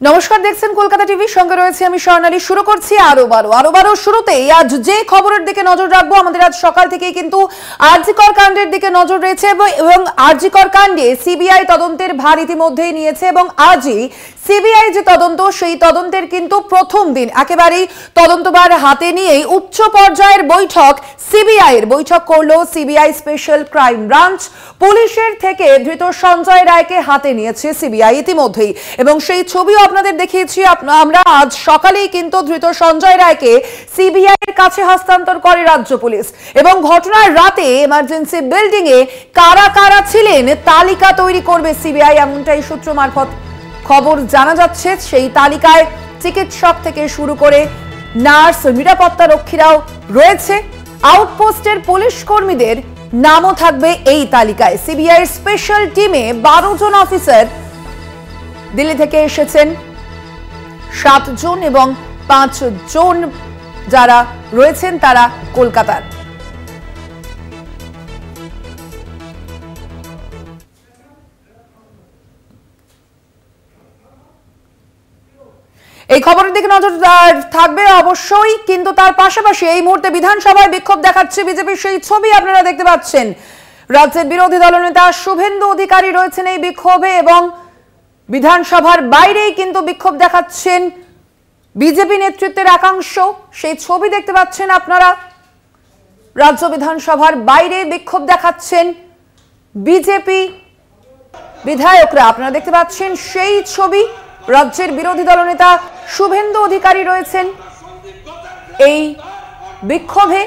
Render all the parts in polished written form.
নমস্কার, দেখছেন কলকাতা টিভি, সঙ্গে রয়েছে আমি স্বর্ণালী। শুরু করছি আরো বারো শুরুতেই আজ যে খবরের দিকে নজর রাখবো, আমাদের আজ সকাল থেকেই কিন্তু আরজিকর কাণ্ডের দিকে নজর রয়েছে এবং আরজিকর কাণ্ডে সিবিআই তদন্তের ভার ইতিমধ্যেই নিয়েছে এবং আজই সিবিআই যে তদন্ত, সেই তদন্তের কিন্তু প্রথম দিন। একেবারেই তদন্তভার হাতে নিয়েই উচ্চ পর্যায়ের বৈঠক করলো সিবিআই স্পেশাল ক্রাইম ব্রাঞ্চ। পুলিশের থেকে ধৃত সঞ্জয় রায়কে হাতে নিয়েছে সিবিআই ইতিমধ্যেই, এবং সেই ছবিও আপনাদের দেখিয়েছি আমরা। আজ সকালেই কিন্তু ধৃত সঞ্জয় রায়কে সিবিআই এর কাছে হস্তান্তর করে রাজ্য পুলিশ, এবং ঘটনার রাতে এমার্জেন্সি বিল্ডিং এ কারা কারা ছিলেন তালিকা তৈরি করবে সিবিআই, এমনটাই সূত্র মারফত খবর জানা যাচ্ছে। সেই তালিকায় চিকিৎসক থেকে শুরু করে নার্স, নিরাপত্তা রক্ষীরাও রয়েছে। আউটপোস্টের পুলিশ কর্মীদের নামও থাকবে এই তালিকায়। সিবিআই স্পেশাল টিমে 12 জন অফিসার দিল্লি থেকে এসেছেন, 7 জন এবং 5 জন যারা রয়েছেন তারা কলকাতার। এই খবরের দিকে নজর থাকবে অবশ্যই, কিন্তু তার পাশাপাশি এই মুহূর্তে বিধানসভায় বিক্ষোভ দেখাচ্ছে বিজেপির। সেই ছবি আপনারা দেখতে পাচ্ছেন। রাজ্যের বিরোধী দলনেতা শুভেন্দু অধিকারী রয়েছেন এই বিক্ষোভে, এবং বিধানসভার বাইরেই কিন্তু বিক্ষোভ দেখাচ্ছেন বিজেপি নেতৃত্বের একাংশ। সেই ছবি দেখতে পাচ্ছেন আপনারা। রাজ্য বিধানসভার বাইরে বিক্ষোভ দেখাচ্ছেন বিজেপি বিধায়করা, আপনারা দেখতে পাচ্ছেন সেই ছবি। রাজ্যের বিরোধী দলনেতা শুভেন্দু অধিকারী রয়েছেন এই বিক্ষোভে।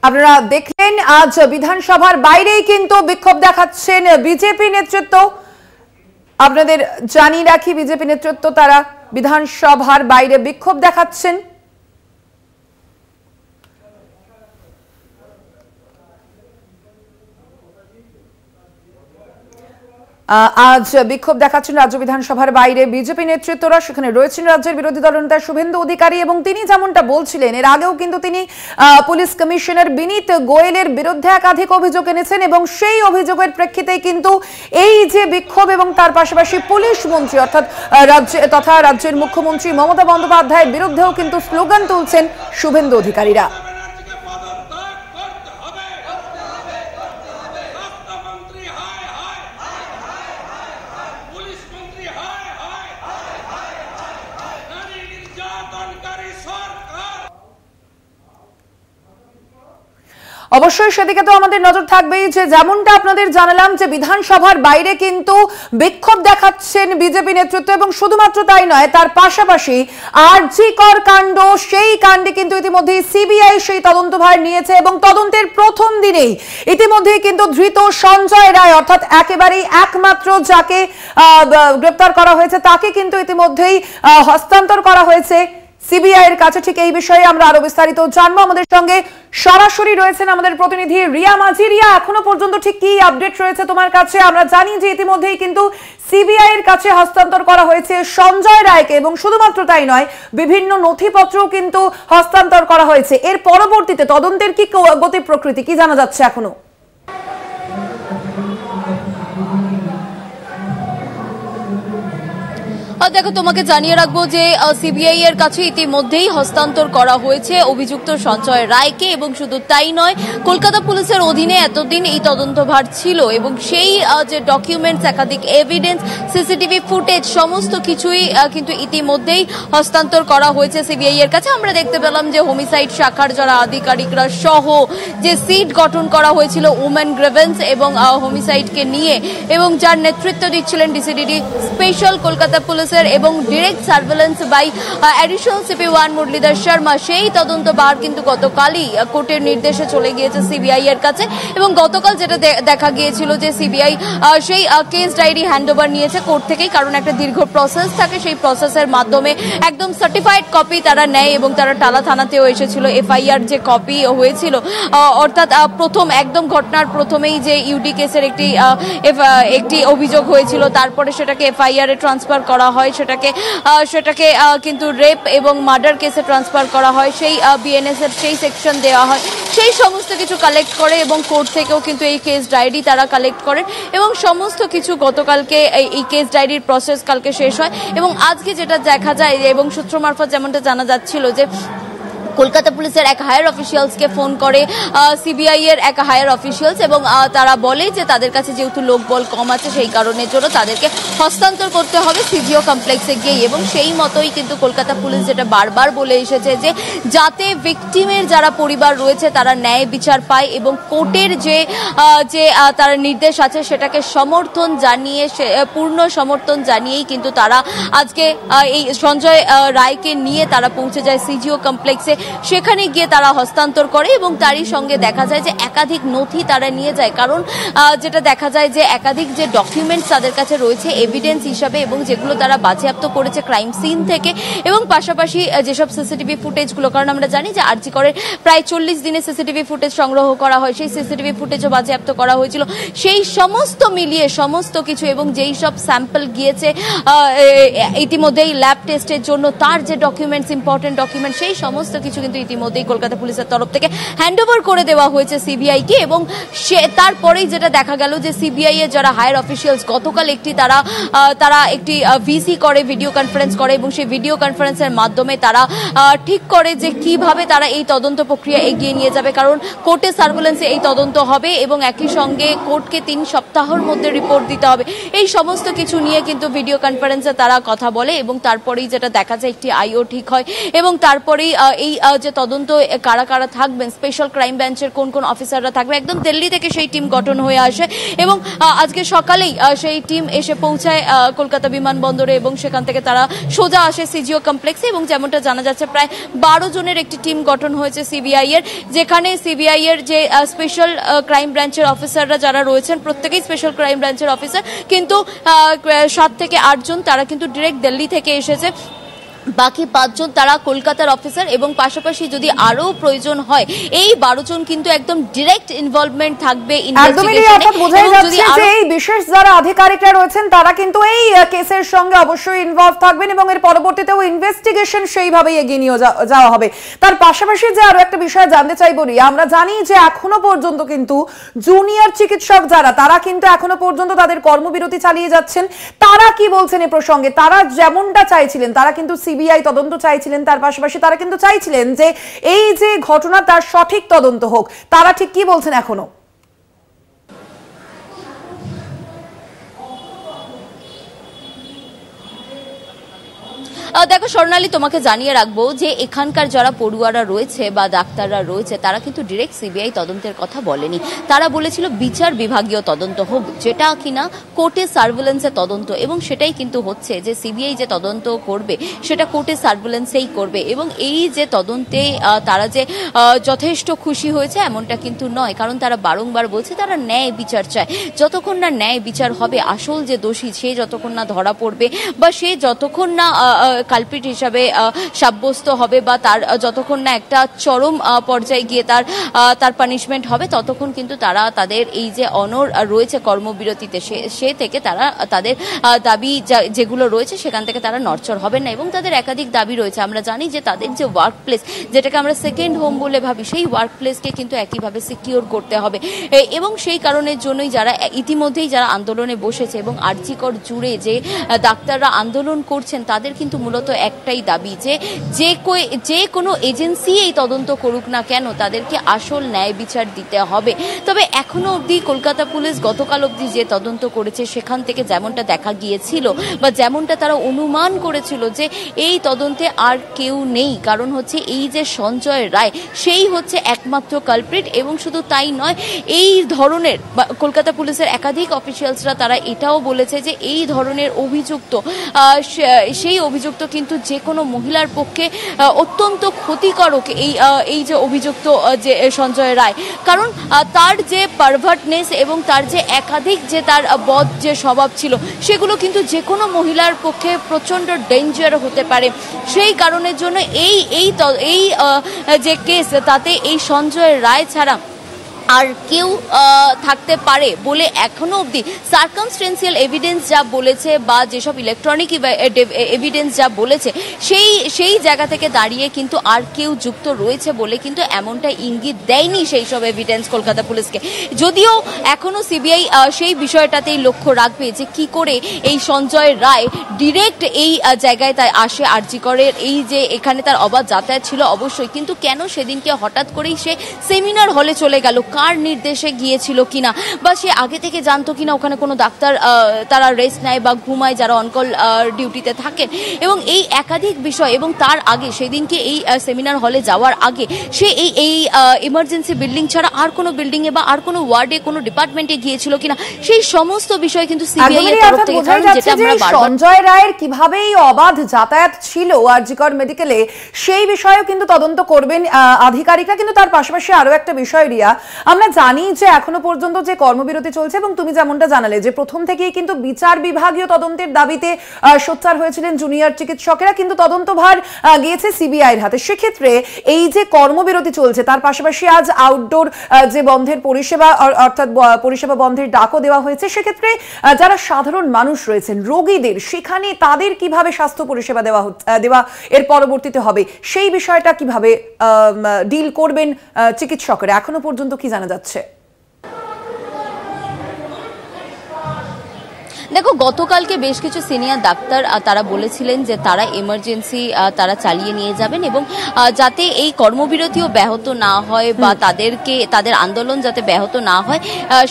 আপনারা দেখলেন আজ বিধানসভার বাইরেই কিন্তু বিক্ষোভ দেখাচ্ছেন বিজেপি নেতৃত্ব। আপনাদের জানিয়ে রাখি, বিজেপি নেতৃত্ব তারা বিধানসভার বাইরে বিক্ষোভ দেখাচ্ছেন। আজ বিক্ষোভ দেখাচ্ছেন রাজ্য বিধানসভার বাইরে বিজেপি নেতৃত্বরা। সেখানে রয়েছেন রাজ্যের বিরোধী দলনেতা শুভেন্দু অধিকারী, এবং তিনি যেমনটা বলছিলেন, এর আগেও কিন্তু তিনি পুলিশ কমিশনার বিনীত গোয়েলের বিরুদ্ধে একাধিক অভিযোগ এনেছেন, এবং সেই অভিযোগের প্রেক্ষিতে কিন্তু এই যে বিক্ষোভ, এবং তার পাশাপাশি পুলিশ মন্ত্রী অর্থাৎ রাজ্যের মুখ্যমন্ত্রী মমতা বন্দ্যোপাধ্যায়ের বিরুদ্ধেও কিন্তু স্লোগান তুলছেন শুভেন্দু অধিকারীরা। অবশ্যই সেদিকে তো আমাদের নজর থাকবেই, যে যেমনটা আপনাদের জানালাম যে বিধানসভার বাইরে কিন্তু বিক্ষোভ দেখাচ্ছেন বিজেপি নেতৃত্ব, এবং শুধুমাত্র তাই নয়, তার পাশাপাশি আরজিকর কাণ্ড, সেই কাণ্ডে কিন্তু ইতিমধ্যেই সিবিআই সেই তদন্তভার নিয়েছে, এবং তদন্তের প্রথম দিনেই ইতিমধ্যেই কিন্তু ধৃত সঞ্জয় রায় অর্থাৎ একেবারেই একমাত্র যাকে গ্রেপ্তার করা হয়েছে তাকে কিন্তু ইতিমধ্যেই হস্তান্তর করা হয়েছে সিবিআই এর কাছে। ঠিক এই বিষয়ে আমরা আরো বিস্তারিত জানবো। আমাদের সঙ্গে সরাসরি রয়েছেন আমাদের প্রতিনিধি রিয়া মাঝি। রিয়া, এখনো পর্যন্ত ঠিক কি আপডেট রয়েছে তোমার কাছে? আমরা জানি যে ইতিমধ্যেই কিন্তু সিবিআই এর কাছে হস্তান্তর করা হয়েছে সঞ্জয় রায়কে, এবং শুধুমাত্র তাই নয়, বিভিন্ন নথিপত্রও কিন্তু হস্তান্তর করা হয়েছে। এর পরবর্তীতে তদন্তের কি গতি প্রকৃতি, কি জানা যাচ্ছে এখনো? দেখো, তোমাকে জানিয়ে রাখবো যে সিবিআই এর কাছে ইতিমধ্যেই হস্তান্তর করা হয়েছে অভিযুক্ত সঞ্জয় রায়কে, এবং শুধু তাই নয়, কলকাতা পুলিশের অধীনে এতদিন এই তদন্তভার ছিল, এবং সেই যে ডকুমেন্টস, একাধিক এভিডেন্স, সিসিটিভি ফুটেজ, সমস্ত কিছুই কিন্তু ইতিমধ্যেই হস্তান্তর করা হয়েছে সিবিআই এর কাছে। আমরা দেখতে পেলাম যে হোমিসাইড শাখার যারা আধিকারিকরা সহ যে সিট গঠন করা হয়েছিল উমেন গ্রেভেন্স এবং হোমিসাইডকে নিয়ে, এবং যার নেতৃত্ব দিচ্ছিলেন DCDD special Kolkata police officer এবং direct surveillance by additional CP 1 Muralidhar Sharma, সেই তদন্তভার কিন্তু গতকালই কোর্টের নির্দেশে চলে গিয়েছে সিবিআই এর কাছে। এবং গতকাল যেটা দেখা গিয়েছিল যে সিবিআই সেই কেস ডায়েরি হ্যান্ডওভার নিয়েছে কোর্ট থেকেই, কারণ একটা দীর্ঘ প্রসেস থাকে, সেই প্রসেসের মাধ্যমে একদম সার্টিফাইড কপি তারা নেয় এবং তারা টালা থানাতেও এসেছিল। এফআইআর যে কপি হয়েছিল, অর্থাৎ প্রথম একদম ঘটনার প্রথমেই যে ইউডি কেসের একটি অভিযোগ হয়েছিল, তারপরে সেটাকে এফআইআর এ ট্রান্সফার করা হয়, সেটাকে কিন্তু রেপ এবং মার্ডার কেসে ট্রান্সফার করা হয়, সেই বিএনএস এর সেই সেকশন দেওয়া হয়, সেই সমস্ত কিছু কালেক্ট করে এবং কোর্ট থেকেও কিন্তু এই কেস ডায়েরি তারা কালেক্ট করেন এবং সমস্ত কিছু গতকালকে এই কেস ডায়েরির প্রসেস কালকে শেষ হয়। এবং আজকে যেটা দেখা যায় এবং সূত্র মারফত যেমনটা জানা যাচ্ছিল যে কলকাতা পুলিশের এক হায়ার অফিসিয়ালসকে ফোন করে সিবিআই এর এক হায়ার অফিসিয়ালস এবং তারা বলে যে তাদের কাছে যেহেতু লোকবল কম আছে সেই কারণের জন্য তাদেরকে হস্তান্তর করতে হবে সিজিও কমপ্লেক্সে গিয়ে। এবং সেই মতোই কিন্তু কলকাতা পুলিশ যেটা বারবার বলে এসেছে যে যাতে ভিকটিমের যারা পরিবার রয়েছে তারা ন্যায় বিচার পায় এবং কোর্টের যে তার নির্দেশ আছে সেটাকে সমর্থন জানিয়ে, পূর্ণ সমর্থন জানিয়েই কিন্তু তারা আজকে এই সঞ্জয় রায়কে নিয়ে তারা পৌঁছে যায় সিজিও কমপ্লেক্সে। সেখানে গিয়ে তারা হস্তান্তর করে এবং তারই সঙ্গে দেখা যায় যে একাধিক নথি তারা নিয়ে যায়, কারণ যেটা দেখা যায় যে একাধিক যে ডকুমেন্টস তাদের কাছে রয়েছে এভিডেন্স হিসাবে এবং যেগুলো তারা বাজেয়াপ্ত করেছে ক্রাইম সিন থেকে, এবং পাশাপাশি যেসব সিসিটিভি ফুটেজগুলো, কারণ আমরা জানি যে আরজি করের প্রায় 40 দিনে সিসিটিভি ফুটেজ সংগ্রহ করা হয়, সেই সিসিটিভি ফুটেজও বাজেয়াপ্ত করা হয়েছিল, সেই সমস্ত মিলিয়ে সমস্ত কিছু এবং যেই সব স্যাম্পল গিয়েছে ইতিমধ্যেই ল্যাব টেস্টের জন্য, তার যে ডকুমেন্টস ইম্পর্টেন্ট ডকুমেন্ট, সেই সমস্ত কিছু কিন্তু ইতিমধ্যেই কলকাতা পুলিশের তরফ থেকে হ্যান্ডওভার করে দেওয়া হয়েছে সিবিআই কে। এবং তারপরেই যেটা দেখা গেল যে সিবিআই এর যারা হায়ার অফিসিয়ালস গতকাল তারা একটি ভিসি করে, ভিডিও কনফারেন্স করে এবং সেই ভিডিও কনফারেন্সের মাধ্যমে তারা ঠিক করে যে কিভাবে তারা এই তদন্ত প্রক্রিয়া এগিয়ে নিয়ে যাবে, কারণ কোর্টের সার্ভেলেন্সে এই তদন্ত হবে এবং একই সঙ্গে কোর্টকে 3 সপ্তাহের মধ্যে রিপোর্ট দিতে হবে। এই সমস্ত কিছু নিয়ে কিন্তু ভিডিও কনফারেন্সে তারা কথা বলে এবং তারপরেই যেটা দেখা যায় একটি আইও ঠিক হয় এবং তারপরেই এই যে তদন্ত কারা কারা থাকবেন, স্পেশাল ক্রাইম ব্রাঞ্চের কোন কোন অফিসাররা থাকবে, একদম দিল্লি থেকে সেই টিম গঠন হয়ে আসে এবং আজকে সকালেই সেই টিম এসে পৌঁছায় কলকাতা বিমানবন্দরে এবং সেখান থেকে তারা সোজা আসে সিজিও কমপ্লেক্সে। এবং যেমনটা জানা যাচ্ছে প্রায় 12 জনের একটি টিম গঠন হয়েছে সিবিআই এর, যেখানে সিবিআই এর যে স্পেশাল ক্রাইম ব্রাঞ্চের অফিসাররা যারা রয়েছেন প্রত্যেকেই স্পেশাল ক্রাইম ব্রাঞ্চের অফিসার, কিন্তু 7 থেকে 8 জন তারা কিন্তু ডিরেক্ট দিল্লি থেকে এসেছে, বাকি 5 জন তারা কলকাতার অফিসার এবং পাশাপাশি যদি আরো প্রয়োজন হয় এই 12 জন কিন্তু একদম ডিরেক্ট ইনভলভমেন্ট থাকবে ইনভেস্টিগেশনে। এই বিশেষ যারা আধিকারিকরা রয়েছেন তারা কিন্তু এই কেসের সঙ্গে অবশ্যই ইনভলভ থাকবেন এবং এর পরবর্তীতেও ইনভেস্টিগেশন সেইভাবেই এগিয়ে নিয়ে যাওয়া হবে। তার পাশাপাশি যে আরো একটা বিষয় জানতে চাইব, আমরা জানি যে এখনো পর্যন্ত কিন্তু জুনিয়র চিকিৎসক যারা তারা কিন্তু এখনো পর্যন্ত তাদের কর্মবিরতি চালিয়ে যাচ্ছেন, তারা কি বলছেন এ প্রসঙ্গে? তারা যেমনটা চাইছিলেন, তারা কিন্তু সিবিআই তদন্ত চাইছিলেন, তার পাশাপাশি তারা কিন্তু চাইছিলেন যে এই যে ঘটনা তার সঠিক তদন্ত হোক। তারা ঠিক কি বলছেন এখনো? দেখো স্বর্ণালী, তোমাকে জানিয়ে রাখবো যে এখানকার যারা পড়ুয়ারা রয়েছে বা ডাক্তাররা রয়েছে তারা কিন্তু ডিরেক্ট সিবিআই তদন্তের কথা বলেনি, তারা বলেছিল বিচার বিভাগীয় তদন্ত হোক, যেটা কিনা কোর্টের সার্ভেলেন্সে তদন্ত, এবং সেটাই কিন্তু হচ্ছে যে সিবিআই যে তদন্ত করবে সেটা কোর্টের সার্ভেলেন্সেই করবে। এবং এই যে তদন্তে তারা যে যথেষ্ট খুশি হয়েছে এমনটা কিন্তু নয়, কারণ তারা বারংবার বলছে তারা ন্যায় বিচার চায়। যতক্ষণ না ন্যায় বিচার হবে, আসল যে দোষী সে যতক্ষণ না ধরা পড়বে বা সে যতক্ষণ না কালপিট হিসাবে সাব্যস্ত হবে বা তার যতক্ষণ না একটা চরম পর্যায়ে গিয়ে তার পানিশমেন্ট হবে, ততক্ষণ কিন্তু তারা তাদের এই যে অনর রয়েছে কর্মবিরতিতে সে থেকে তারা তাদের দাবি যেগুলো রয়েছে সেখান থেকে তারা নড়চড় হবেন না। এবং তাদের একাধিক দাবি রয়েছে। আমরা জানি যে তাদের যে ওয়ার্ক প্লেস, যেটাকে আমরা সেকেন্ড হোম বলে ভাবি, সেই ওয়ার্ক প্লেসকে কিন্তু একইভাবে সিকিউর করতে হবে এবং সেই কারণের জন্যই যারা ইতিমধ্যেই যারা আন্দোলনে বসেছে এবং আরজি কর জুড়ে যে ডাক্তাররা আন্দোলন করছেন তাদের কিন্তু মূলত একটাই দাবি যে কোনো এজেন্সি এই তদন্ত করুক না কেন তাদেরকে আসল ন্যায় বিচার দিতে হবে। তবে এখনো অবধি কলকাতা পুলিশ গতকাল অবধি যে তদন্ত করেছে সেখান থেকে যেমনটা দেখা গিয়েছিল বা যেমনটা তারা অনুমান করেছিল যে এই তদন্তে আর কেউ নেই, কারণ হচ্ছে এই যে সঞ্জয় রায় সেই হচ্ছে একমাত্র কালপ্রিট। এবং শুধু তাই নয়, এই ধরনের কলকাতা পুলিশের একাধিক অফিসিয়ালসরা তারা এটাও বলেছে যে এই ধরনের অভিযুক্ত সেই অভিযুক্ত কিন্তু যে কোনো মহিলার পক্ষে অত্যন্ত ক্ষতিকারক এই যে অভিযুক্ত যে সঞ্জয় রায়, কারণ তার যে পারভার্টনেস এবং তার যে একাধিক যে তার বদ যে স্বভাব ছিল সেগুলো কিন্তু যে কোনো মহিলার পক্ষে প্রচণ্ড ডেঞ্জার হতে পারে। সেই কারণের জন্য এই যে কেস তাতে এই সঞ্জয় রায় ছাড়া আর কেউ থাকতে পারে বলে এখনো অবধি সার্কামস্টেন্সিয়াল এভিডেন্স যা বলেছে বা যেসব ইলেকট্রনিক এভিডেন্স যা বলেছে সেই জায়গা থেকে দাঁড়িয়ে কিন্তু আর কেউ যুক্ত রয়েছে বলে কিন্তু এমনটা ইঙ্গিত দেয়নি সেই সব এভিডেন্স কলকাতা পুলিশকে। যদিও এখনো সিবিআই সেই বিষয়টাতেই লক্ষ্য রাখবে যে কি করে এই সঞ্জয় রায় ডিরেক্ট এই জায়গায় তাই আসে আরজি করের এই যে এখানে তার অবাধ যাতায়াত ছিল অবশ্যই, কিন্তু কেন সেদিনকে হঠাৎ করেই সে সেমিনার হলে চলে গেল, কার নির্দেশে গিয়েছিল কিনা বা সে আগে থেকে জানতো কিনা ওখানে কোনো ডাক্তার তারা রেস্ট নেয় বা ঘুমায় যারা অনকল ডিউটিতে থাকেন, এবং এই একাধিক বিষয়। এবং তার আগে সেদিনকে এই সেমিনার হলে যাওয়ার আগে সে এই ইমার্জেন্সি বিল্ডিং ছাড়া আর কোনো বিল্ডিংয়ে বা আর কোনো ওয়ার্ডে কোনো ডিপার্টমেন্টে গিয়েছিল কিনা সেই সমস্ত বিষয় কিন্তু সিবিআই এর তরফ থেকে, যেটা আমরা সঞ্জয় রায়ের কিভাবে এই অবাধ যাতায়াত ছিল আরজি কর মেডিকেলে সেই বিষয়েও কিন্তু তদন্ত করবেন আধিকারিকরা। কিন্তু তার পাশাপাশি আরো একটা বিষয় রিয়া, আমরা জানি যে এখনো পর্যন্ত যে কর্মবিরতি চলছে এবং তুমি যেমনটা জানালে যে প্রথম থেকেই কিন্তু বিচার বিভাগীয় তদন্তের দাবিতে সোচ্চার হয়েছিলেন জুনিয়র চিকিৎসকেরা, কিন্তু তদন্তভার গিয়েছে সিবিআইয়ের হাতে। সেক্ষেত্রে এই যে কর্মবিরতি চলছে তার পাশাপাশি আজ আউটডোর যে বন্ধের পরিষেবা অর্থাৎ পরিষেবা বন্ধের ডাকও দেওয়া হয়েছে, সেক্ষেত্রে যারা সাধারণ মানুষ রয়েছেন রোগীদের সেখানে তাদের কিভাবে স্বাস্থ্য পরিষেবা দেওয়া এর পরবর্তীতে হবে সেই বিষয়টা কিভাবে ডিল করবেন চিকিৎসকরা এখনো পর্যন্ত কি জানা যাচ্ছে? দেখো, গতকালকে বেশ কিছু সিনিয়র ডাক্তার তারা বলেছিলেন যে তারা এমার্জেন্সি তারা চালিয়ে নিয়ে যাবেন এবং যাতে এই কর্মবিরতিও ব্যাহত না হয় বা তাদের আন্দোলন যাতে ব্যাহত না হয়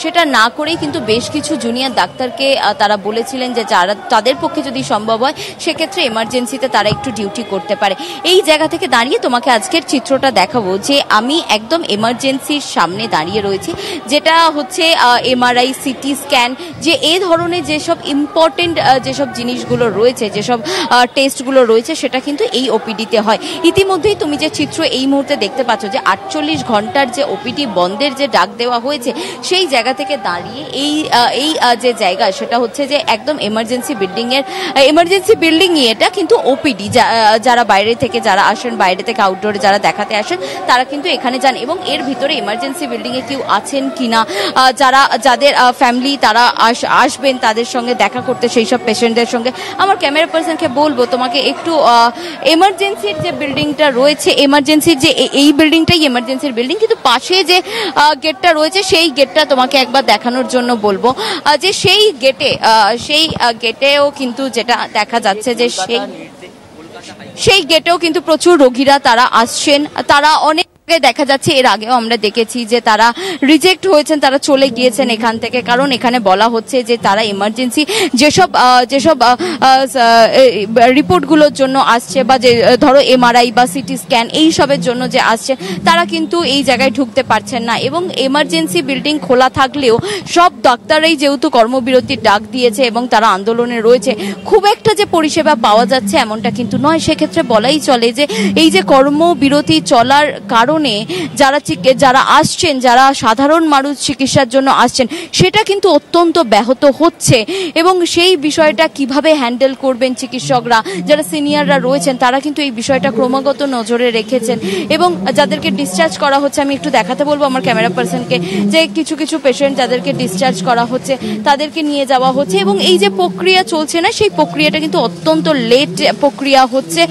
সেটা না করেই কিন্তু বেশ কিছু জুনিয়র ডাক্তারকে তারা বলেছিলেন যে যারা তাদের পক্ষে যদি সম্ভব হয় সেক্ষেত্রে এমার্জেন্সিতে তারা একটু ডিউটি করতে পারে। এই জায়গা থেকে দাঁড়িয়ে তোমাকে আজকের চিত্রটা দেখাবো যে আমি একদম এমার্জেন্সির সামনে দাঁড়িয়ে রয়েছি, যেটা হচ্ছে এমআরআই, সিটি স্ক্যান, যে এই ধরনের যেসব ইম্পর্টেন্ট যেসব জিনিসগুলো রয়েছে, যেসব টেস্টগুলো রয়েছে সেটা কিন্তু এই ওপিডিতে হয়। ইতিমধ্যেই তুমি যে চিত্র এই মুহূর্তে দেখতে পাচ্ছ যে 48 ঘন্টার যে ওপিডি বন্ধের যে ডাক দেওয়া হয়েছে সেই জায়গা থেকে দাঁড়িয়ে এই যে জায়গা সেটা হচ্ছে যে একদম এমার্জেন্সি বিল্ডিংই এটা, কিন্তু ওপিডি যারা বাইরে থেকে যারা আসেন, বাইরে থেকে আউটডোরে যারা দেখাতে আসেন তারা কিন্তু এখানে যান এবং এর ভিতরে এমার্জেন্সি বিল্ডিংয়ে কেউ আছেন কিনা, যাদের ফ্যামিলি তারা আসবেন তাদের সঙ্গে দেখা করতে সেই সব পেশেন্টদের সঙ্গে। আমার ক্যামেরা পার্সনকে বলবো তোমাকে একটু এমার্জেন্সির যে বিল্ডিংটা রয়েছে, এমার্জেন্সির যে এই বিল্ডিংটাই এমার্জেন্সির বিল্ডিং, কিন্তু পাশে যে গেটটা রয়েছে সেই গেটটা তোমাকে একবার দেখানোর জন্য বলবো যে সেই গেটেও কিন্তু যেটা দেখা যাচ্ছে যে সেই গেটেও কিন্তু প্রচুর রোগীরা তারা আসছেন। তারা অনেক দেখা যাচ্ছে এর আগেও আমরা দেখেছি যে তারা রিজেক্ট হয়েছেন, তারা চলে গিয়েছেন এখান থেকে, কারণ এখানে বলা হচ্ছে যে তারা এমার্জেন্সি যেসব রিপোর্টগুলোর জন্য আসছে বা যে ধরো এমআরআই বা সিটি স্ক্যান এই সবের জন্য যে আসছে তারা কিন্তু এই জায়গায় ঢুকতে পারছেন না। এবং এমার্জেন্সি বিল্ডিং খোলা থাকলেও সব ডাক্তাররাই যেহেতু কর্মবিরতির ডাক দিয়েছে এবং তারা আন্দোলনে রয়েছে, খুব একটা যে পরিষেবা পাওয়া যাচ্ছে এমনটা কিন্তু নয়। সেক্ষেত্রে বলাই চলে যে এই যে কর্মবিরতি চলার কারণে যারা আসছেন, যারা সাধারণ মানুষ চিকিৎসার জন্য আসছেন সেটা কিন্তু অত্যন্ত ব্যাহত হচ্ছে এবং সেই বিষয়টা কিভাবে হ্যান্ডেল করবেন চিকিৎসকরা, যারা সিনিয়ররা রয়েছেন তারা কিন্তু এই বিষয়টা ক্রমাগত নজরে রেখেছেন এবং যাদেরকে ডিসচার্জ করা হচ্ছে, আমি একটু দেখাতে বলবো আমার ক্যামেরা পার্সনকে যে কিছু কিছু পেশেন্ট যাদেরকে ডিসচার্জ করা হচ্ছে তাদেরকে নিয়ে যাওয়া হচ্ছে এবং এই যে প্রক্রিয়া চলছে না সেই প্রক্রিয়াটা কিন্তু অত্যন্ত লেট প্রক্রিয়া হচ্ছে,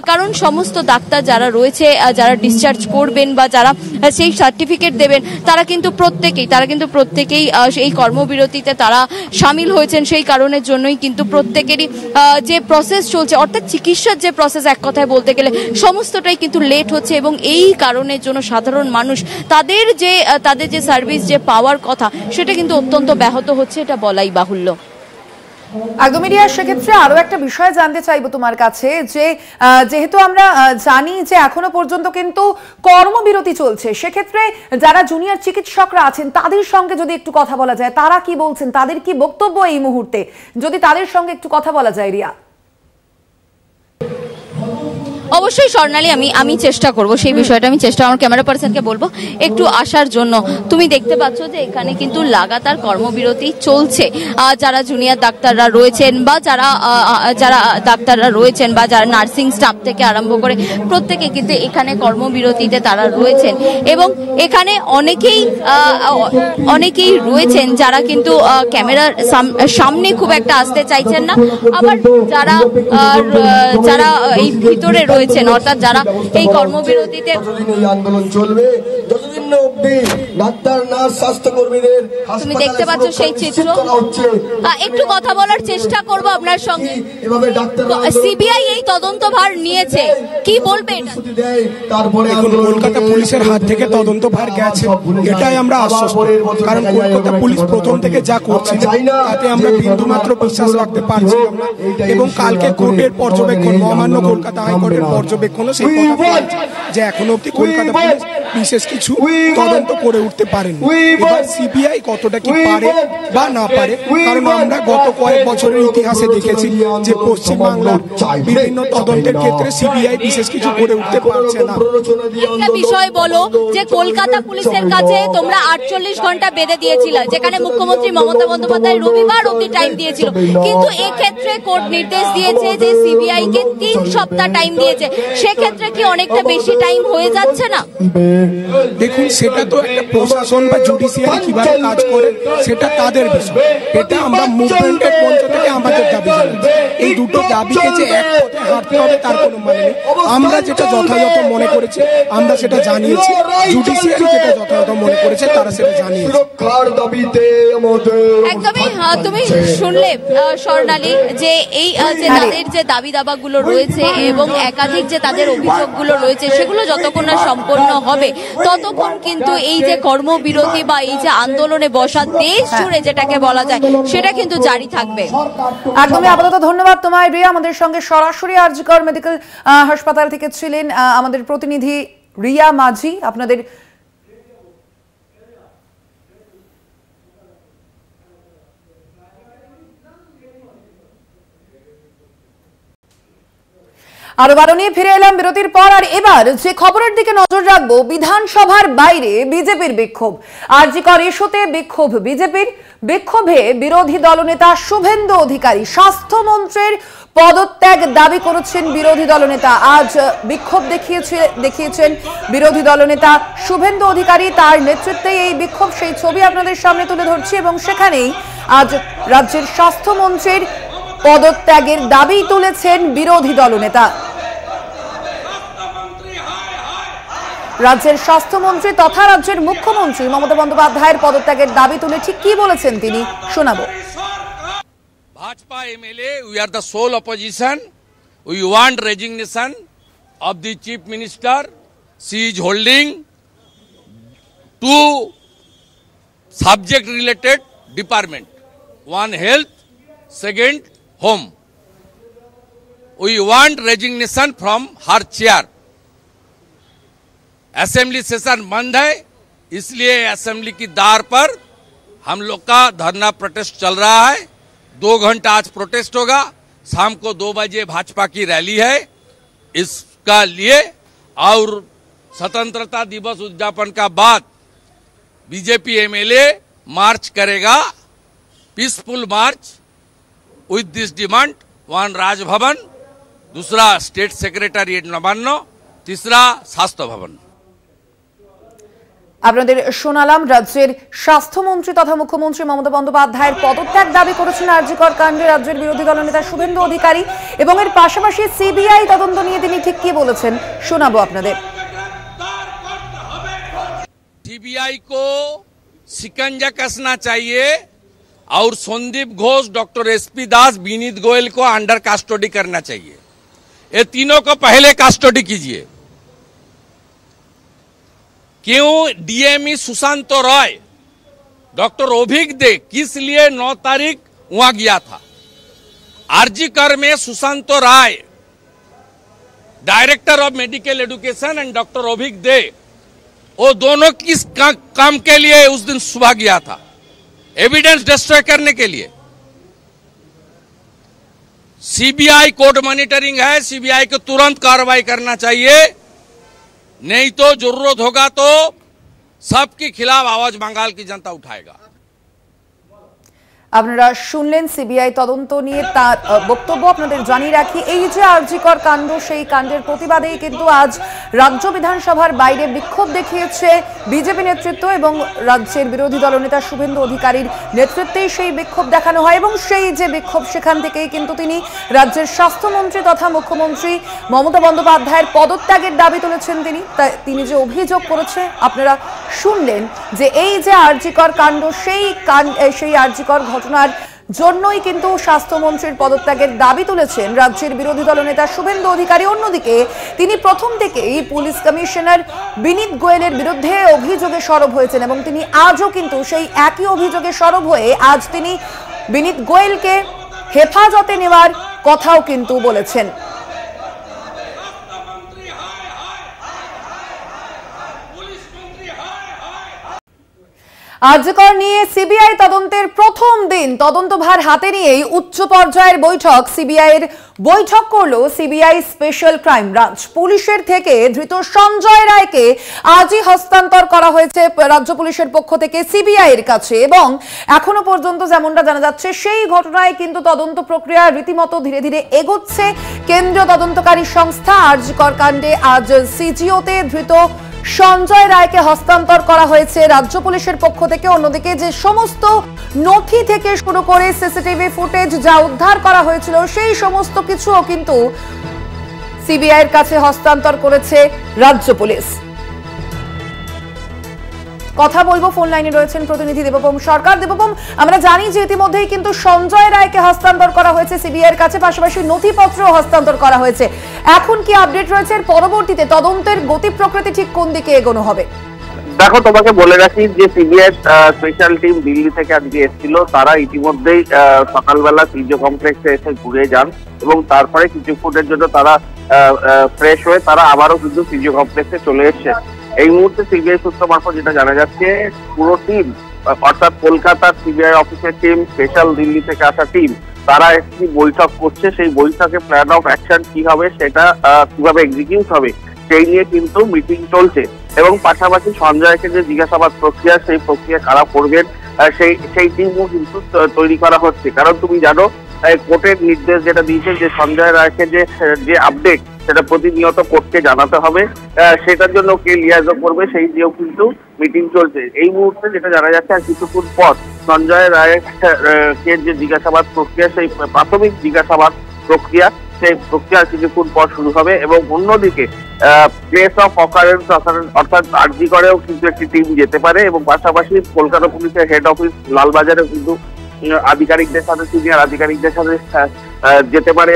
কারণ সমস্ত ডাক্তার যারা রয়েছে, যারা ডিসচার্জ করবেন বা যারা সেই সার্টিফিকেট দেবেন তারা কিন্তু প্রত্যেকেই এই কর্মবিরতিতে তারা সামিল হয়েছেন। সেই কারণের জন্যই কিন্তু প্রত্যেকেরই যে প্রসেস চলছে, অর্থাৎ চিকিৎসার যে প্রসেস এক কথায় বলতে গেলে সমস্তটাই কিন্তু লেট হচ্ছে, এবং এই কারণের জন্য সাধারণ মানুষ তাদের যে সার্ভিস যে পাওয়ার কথা সেটা কিন্তু অত্যন্ত ব্যাহত হচ্ছে, এটা বলাই বাহুল্য। একদমই রিয়া, সেক্ষেত্রে আরো একটা বিষয় জানতে চাইবো তোমার কাছে যে যেহেতু আমরা জানি যে এখনো পর্যন্ত কিন্তু কর্মবিরতি চলছে, সেক্ষেত্রে যারা জুনিয়র চিকিৎসকরা আছেন তাদের সঙ্গে যদি একটু কথা বলা যায়, তারা কি বলছেন, তাদের কি বক্তব্য এই মুহূর্তে, যদি তাদের সঙ্গে একটু কথা বলা যায় রিয়া। অবশ্যই স্বর্ণালী, আমি চেষ্টা করব সেই বিষয়টা, আমার ক্যামেরা পার্সনকে বলবো একটু আসার জন্য। তুমি দেখতে পাচ্ছ যে এখানে কিন্তু লাগাতার কর্মবিরতি চলছে। যারা জুনিয়র ডাক্তাররা রয়েছেন বা যারা ডাক্তাররা রয়েছেন বা যারা নার্সিং স্টাফ থেকে আরম্ভ করে প্রত্যেকে কিন্তু এখানে কর্মবিরতিতে তারা রয়েছেন, এবং এখানে অনেকেই রয়েছেন যারা কিন্তু ক্যামেরার সামনে খুব একটা আসতে চাইছেন না, আবার যারা এই ভিতরে রয়েছেন, অর্থাৎ যারা এই কর্মবিরতিতে আন্দোলন চলবে যতদিন না অবধি ডাক্তার, নার্স, স্বাস্থ্যকর্মীদের তুমি দেখতে পাচ্ছ সেই চিত্র। একটু কথা বলার চেষ্টা করব আপনার সঙ্গে। সিবিআই এই তদন্তভার নিয়েছে, কি বলবে? কলকাতা পুলিশের হাত থেকে তদন্তভার গেছে, এটাই আমরা আশ্বস্ত, কারণ কলকাতা পুলিশ প্রথম থেকে যা করছে তাতে আমরা বিন্দুমাত্র বিশ্বাস রাখতে পারছি না, এবং কালকে কোর্টের পর্যবেক্ষণ, মহামান্য কলকাতা হাইকোর্টের পর্যবেক্ষণও সেই কথা বলছে যে এখনো অব্দি কলকাতা পুলিশ বিশেষ কিছু তদন্ত করে উঠতে পারেনি। এবার সিবিআই কতটা কি পারে বা না পারে, কারণ আমরা গত কয়েক বছরের ইতিহাসে দেখেছি যে পশ্চিমবাংলার বিভিন্ন তদন্তের ক্ষেত্রে সিবিআই বিশেষ কিছু করে উঠতে পারছে না। একটা বিষয় বলো যে কলকাতা পুলিশের কাছে তোমরা 48 ঘন্টা বেঁধে দিয়েছিলে, যেখানে মুখ্যমন্ত্রী মমতা বন্দ্যোপাধ্যায় রবিবার অবধি টাইম দিয়েছিল, কিন্তু এক্ষেত্রে কোর্ট নির্দেশ দিয়েছে যে সিবিআই কে 3 সপ্তাহ টাইম দিয়েছে, সেক্ষেত্রে কি অনেকটা বেশি টাইম হয়ে যাচ্ছে না? দেখুন, সেটা তো একটা প্রশাসন বা জুডিশিয়ারি কিভাবে কাজ করে সেটা তাদের বিষয়, এটা আমরা মুভমেন্টের মঞ্চ থেকে আমাদের দাবি জানাচ্ছি। এই দুটো দাবিকে যে এক পথে হাঁটতে হবে তার কোনো মানে নেই। আমরা যেটা যথাযথ মনে করেছি আমরা সেটা জানিয়েছি, জুডিশিয়ারি যেটা যথাযথ মনে করেছে তারা সেটা জানিয়েছে। একদমই তুমি শুনলে স্বর্ণালী যে এই যে তাদের যে দাবি দাবাগুলো রয়েছে এবং একাধিক যে তাদের অভিযোগগুলো রয়েছে সেগুলো যতক্ষণ না সম্পন্ন হবে ততক্ষণ কিন্তু এই যে কর্মবিরতি বা এই যে আন্দোলনে বসা দেশ জুড়ে যেটাকে বলা যায় সেটা কিন্তু জারি থাকবে। একদমই। আপাতত ধন্যবাদ তোমায় রিয়া, আমাদের সঙ্গে সরাসরি আরজিকর মেডিকেল হাসপাতাল থেকে ছিলেন আমাদের প্রতিনিধি রিয়া মাঝি। আপনাদের আরো বারো নিয়ে ফিরে এলাম বিরতির পর, আর এবার যে খবরের দিকে নজর রাখবো, বিধানসভার বাইরে বিজেপির বিক্ষোভ। আরজিকর ইস্যুতে বিক্ষোভ বিজেপির, বিক্ষোভে বিরোধী দলনেতা শুভেন্দু অধিকারী, স্বাস্থ্যমন্ত্রীর পদত্যাগ দাবি করেছেন বিরোধী দলনেতা। আজ বিক্ষোভ দেখিয়েছেন বিরোধী দলনেতা শুভেন্দু অধিকারী, তার নেতৃত্বে এই বিক্ষোভ, সেই ছবি আপনাদের সামনে তুলে ধরছি, এবং সেখানেই আজ রাজ্যের স্বাস্থ্যমন্ত্রীর পদত্যাগের দাবি তুলেছেন বিরোধী দলনেতা। রাজ্যের স্বাস্থ্যমন্ত্রী তথা রাজ্যের মুখ্যমন্ত্রী মমতা বন্দ্যোপাধ্যায়ের পদত্যাগের দাবি তুলে ঠিক কি বলেছেন তিনি শোনাবো। Bhajpa MLA, we are the sole opposition, we want resignation of the chief minister. She is holding 2 subject related department, 1 health, 2 home. We want resignation from her chair. Assembly session बंद है, इसलिए असेंबली की द्वार पर हम लोग का धरना प्रोटेस्ट चल रहा है। 2 घंटा आज प्रोटेस्ट होगा, शाम को 2 बजे भाजपा की रैली है इसका लिए, और स्वतंत्रता दिवस उद्यापन का बाद बीजेपी एमएलए मार्च करेगा, peaceful March with this demand. 1 Raj Bhavan, 2 state secretariat नवान्न, 3 स्वास्थ्य भवन। আপনাদের শোনালাম রাজ্যের স্বাস্থ্যমন্ত্রী তথা মুখ্যমন্ত্রী মমতা বন্দ্যোপাধ্যায়ের পদত্যাগ দাবি করেছেন আরজিকর কাণ্ডে রাজ্যের বিরোধী দলনেতা শুভেন্দু অধিকারী, এবং এর পাশাপাশি সিবিআই তদন্ত নিয়ে তিনি ঠিক কি বলেছেন শোনাবো আপনাদের। सीबीआई को शिकंजा कसना चाहिए और संदीप घोष, डॉक्टर एसपी दास, विनीत गोयल को अंडर कस्टडी करना चाहिए। ये तीनों को पहले कस्टडी कीजिए। क्यों डीएमई सुशांत रॉय, डॉक्टर अभिक दे किस लिए 9 तारीख वहां गया था? आरजी कर में Sushant Rai, director of medical education, and doctor Abhik Dey, वो दोनों किस काम के लिए उस दिन सुबह गया था? एविडेंस डिस्ट्रॉय करने के लिए। सीबीआई कोर्ट मॉनिटरिंग है, सीबीआई को तुरंत कार्रवाई करना चाहिए, नहीं तो जरूरत होगा तो सबके खिलाफ आवाज बंगाल की जनता उठाएगा। আপনারা শুনলেন সিবিআই তদন্ত নিয়ে তার বক্তব্য। আপনাদের জানিয়ে রাখি, এই যে আরজিকর কাণ্ড, সেই কাণ্ডের প্রতিবাদেই কিন্তু আজ রাজ্য বিধানসভার বাইরে বিক্ষোভ দেখিয়েছে বিজেপি নেতৃত্ব এবং রাজ্যের বিরোধী দলনেতা শুভেন্দু অধিকারীর নেতৃত্বেই সেই বিক্ষোভ দেখানো হয় এবং সেই যে বিক্ষোভ, সেখান থেকেই কিন্তু তিনি রাজ্যের স্বাস্থ্যমন্ত্রী তথা মুখ্যমন্ত্রী মমতা বন্দ্যোপাধ্যায়ের পদত্যাগের দাবি তুলেছেন। তিনি যে অভিযোগ করেছে আপনারা শুনলেন যে এই যে আরজিকর কাণ্ড, সেই আরজিকর ঘটনার জন্যই কিন্তু স্বাস্থ্যমন্ত্রীর পদত্যাগের দাবি তুলেছেন রাজ্যের বিরোধী দলনেতা শুভেন্দু অধিকারী। অন্যদিকে তিনি প্রথম থেকেই পুলিশ কমিশনার বিনীত গোয়েলের বিরুদ্ধে অভিযোগে সরব হয়েছেন এবং তিনি আজও কিন্তু সেই একই অভিযোগে সরব হয়ে আজ তিনি বিনীত গোয়েলকে হেফাজতে নেওয়ার কথাও কিন্তু বলেছেন। আরজিকর নিয়ে সিবিআই তদন্তের প্রথম দিন তদন্তভার হাতে নিয়েই উচ্চ পর্যায়ের বৈঠক সিবিআইয়ের বৈঠক করল সিবিআই স্পেশাল ক্রাইম ব্রাঞ্চ। পুলিশের থেকে ধৃত সঞ্জয় রায়কে আজই হস্তান্তর করা হয়েছে রাজ্য পুলিশের পক্ষ থেকে সিবিআই এর কাছে এবং এখনো পর্যন্ত যেমনটা জানা যাচ্ছে সেই ঘটনায় কিন্তু তদন্ত প্রক্রিয়া রীতিমতো ধীরে ধীরে এগোচ্ছে। কেন্দ্রীয় তদন্তকারী সংস্থা আরজিকর কাণ্ডে আজ সিজিওতে ধৃত সঞ্জয় রায়কে হস্তান্তর করা হয়েছে রাজ্য পুলিশের পক্ষ থেকে। অন্যদিকে যে সমস্ত নথি থেকে শুরু করে সিসিটিভি ফুটেজ যা উদ্ধার করা হয়েছিল, সেই সমস্ত কিছুও কিন্তু সিবিআই এর কাছে হস্তান্তর করেছে রাজ্য পুলিশ। কথা বলবো, ফোন লাইনে রয়েছেন প্রতিনিধি দেবপম সরকার। দেবপম, আমরা জানি যে ইতিমধ্যেই কিন্তু সঞ্জয় রায়কে হস্তান্তর করা হয়েছে সিবিআই এর কাছে, পাশাপাশি নথিপত্র হস্তান্তর করা হয়েছে। এখন কি আপডেট রয়েছে? পরবর্তীতে তদন্তের গতি প্রকৃতি ঠিক কোন দিকে এগোনো হবে? দেখো, তোমাকে বলে রাখি যে সিবিআই স্পেশাল টিম দিল্লি থেকে আজকে এসেছিল। তারা ইতিমধ্যেই সকালবেলা সিজো কমপ্লেক্সে এসে ঘুরে যান এবং তারপরে কিছুক্ষণের জন্য তারা ফ্রেশ হয়ে তারা আবারও কিন্তু সিজো কমপ্লেক্সে চলে এসছে। এই মুহূর্তে সিবিআই সূত্র মারফত যেটা জানা যাচ্ছে, পুরো টিম অর্থাৎ কলকাতার সিবিআই অফিসের টিম, স্পেশাল দিল্লি থেকে আসা টিম, তারা একটি বৈঠক করছে। সেই বৈঠকে প্ল্যান অফ অ্যাকশন কি হবে, সেটা কিভাবে এক্সিকিউট হবে, সেই নিয়ে কিন্তু মিটিং চলছে এবং পাশাপাশি সঞ্জয়কে যে জিজ্ঞাসাবাদ প্রক্রিয়া, সেই প্রক্রিয়া কারা করবেন সেই টিমও কিন্তু তৈরি করা হচ্ছে। কারণ তুমি জানো, কোর্টের নির্দেশ যেটা দিয়েছে যে সঞ্জয় রায়কে যে আপডেট সেটা প্রতিনিয়ত কোর্টকে জানাতে হবে, সেটার জন্য কে লিয়াজও করবে সেই দিয়েও কিন্তু মিটিং চলছে। এই মুহূর্তে যেটা জানা যাচ্ছে, আর কিছুক্ষণ পর সঞ্জয় রায়কে যে জিজ্ঞাসাবাদ প্রক্রিয়া, সেই প্রাথমিক জিজ্ঞাসাবাদ প্রক্রিয়া, সেই প্রক্রিয়া কিছুক্ষণ পর শুরু হবে এবং অন্যদিকে প্লেস অফ অকারেন্স অর্থাৎ আরজিকরেও কিন্তু একটি টিম যেতে পারে এবং পাশাপাশি কলকাতা পুলিশের হেড অফিস লালবাজারেও কিন্তু আধিকারিকদের সাথে, সিনিয়র আধিকারিকদের সাথে যেতে পারে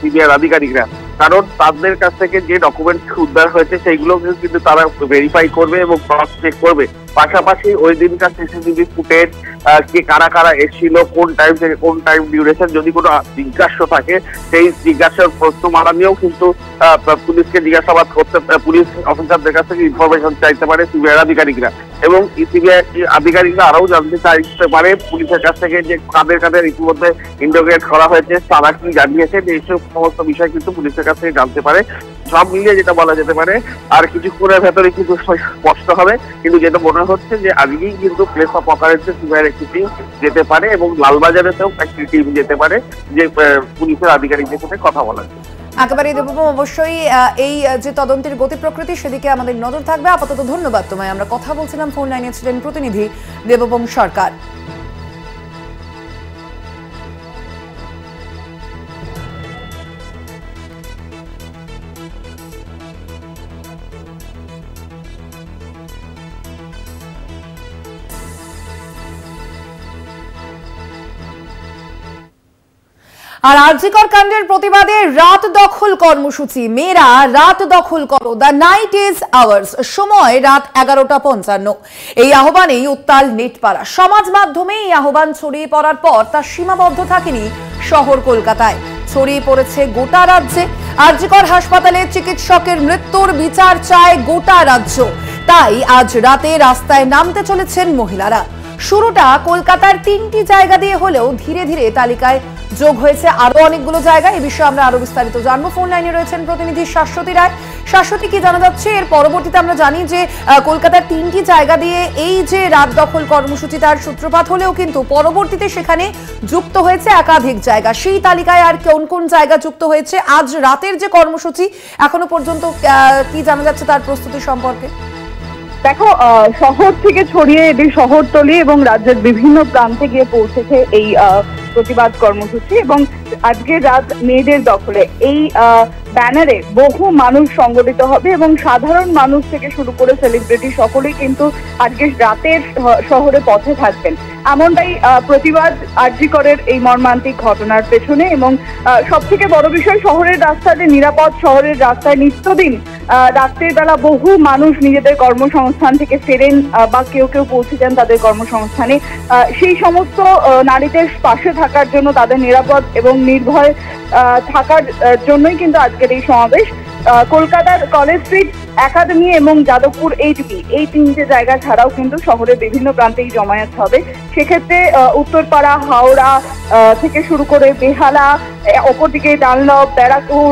সিবিআই আধিকারিকরা। কারণ তাদের কাছ থেকে যে ডকুমেন্ট উদ্ধার হয়েছে সেইগুলো কিন্তু তারা ভেরিফাই করবে এবং ক্রস চেক করবে। পাশাপাশি ওই দিনকার সিসিটিভি ফুটেজ, কে কারা কারা এসেছিল, কোন টাইম থেকে কোন টাইম ডিউরেশন, যদি কোনো জিজ্ঞাস্য থাকে সেই জিজ্ঞাসার প্রশ্ন মানানিয়েও কিন্তু পুলিশকে জিজ্ঞাসাবাদ করতে, পুলিশ অফিসারদের কাছ থেকে ইনফরমেশন চাইতে পারে সিবিআই আধিকারিকরা এবং সিবিআই আধিকারিকরা আরও জানতে চাইতে পারে পুলিশের কাছ থেকে যে কাদের কাদের ইতিমধ্যে ইন্টারোগেট করা হয়েছে, তারা কি জানিয়েছে, এইসব সমস্ত বিষয় কিন্তু পুলিশের কাছ থেকে জানতে পারে। সব মিলিয়ে যেটা বলা যেতে পারে আর কিছুক্ষণের ভেতরে কিন্তু স্পষ্ট হবে, কিন্তু যেটা মনে হচ্ছে যে আজকেই কিন্তু প্লেস অফ অকারেন্সে সিবিআইয়ের একটি টিম যেতে পারে এবং লালবাজারেতেও একটি টিম যেতে পারে, যে পুলিশের আধিকারিকদের সাথে কথা বলা যায়। একেবারে দেবপম, অবশ্যই এই যে তদন্তের গতি প্রকৃতি সেদিকে আমাদের নজর থাকবে। আপাতত ধন্যবাদ তোমায়। আমরা কথা বলছিলাম, ফোন লাইনে ছিলেন প্রতিনিধি দেবপম সরকার। আর আরজিকর কাণ্ডের প্রতিবাদে রাত দখল কর্মসূচি, মেয়েরা রাত দখল করো, দ্য নাইট ইজ আওয়ার্স, সময় রাত 11:55। এই আহ্বানেই উত্তাল নেটপাড়া। সমাজ মাধ্যমে এই আহ্বান ছড়িয়ে পড়ার পর তা সীমাবদ্ধ থাকেনি শহর কলকাতায়, ছড়িয়ে পড়েছে গোটা রাজ্যে। আরজিকর হাসপাতালে চিকিৎসকের মৃত্যুর বিচার চায় গোটা রাজ্য, তাই আজ রাতে রাস্তায় নামতে চলেছেন মহিলারা। শুরুটা কলকাতার 3টি জায়গা দিয়ে হলেও ধীরে ধীরে তালিকায় যোগ হয়েছে আরো অনেকগুলো জায়গা। এই বিষয়ে আমরা আরো বিস্তারিত জানবো। ফোন লাইনে রয়েছেন প্রতিনিধি শাশ্বতী রায়। শাশ্বতী, কি জানা যাচ্ছে? এর পরবর্তীতে আমরা জানি যে কলকাতার 3টি জায়গা দিয়ে এই যে রাত দখল কর্মসূচি তার সূত্রপাত হলেও কিন্তু পরবর্তীতে সেখানে যুক্ত হয়েছে একাধিক জায়গা। সেই তালিকায় আর কোন কোন জায়গা যুক্ত হয়েছে? আজ রাতের যে কর্মসূচি এখনো পর্যন্ত কি জানা যাচ্ছে তার প্রস্তুতি সম্পর্কে? দেখো, শহর থেকে ছড়িয়ে এদের শহরতলি এবং রাজ্যের বিভিন্ন প্রান্তে গিয়ে পৌঁছেছে এই প্রতিবাদ কর্মসূচি। এবং আজকে রাত মেয়েদের দখলে এই ব্যানারে বহু মানুষ সংগঠিত হবে এবং সাধারণ মানুষ থেকে শুরু করে সেলিব্রিটি সকলেই কিন্তু আজকে রাতের শহরে পথে থাকবেন। এমনটাই প্রতিবাদ আরজিকরের এই মর্মান্তিক ঘটনার পেছনে। এবং সব থেকে বড় বিষয়, শহরের রাস্তাতে নিরাপদ, শহরের রাস্তায় নিত্যদিন রাত্রের বেলা বহু মানুষ নিজেদের কর্মসংস্থান থেকে ফেরেন বা কেউ কেউ পৌঁছে যান তাদের কর্মসংস্থানে। সেই সমস্ত নারীদের পাশে থাকার জন্য, তাদের নিরাপদ এবং নির্ভয় থাকার জন্যই কিন্তু আজকের এই সমাবেশ। কলকাতার কলেজ স্ট্রিট, একাডেমি এবং যাদবপুর এইচবি, এই 3টে জায়গা ছাড়াও কিন্তু শহরের বিভিন্ন প্রান্তেই জমায়েত হবে। সেক্ষেত্রে উত্তরপাড়া, হাওড়া থেকে শুরু করে বেহালা, অপরদিকে ডানলপ, ব্যারাকপুর,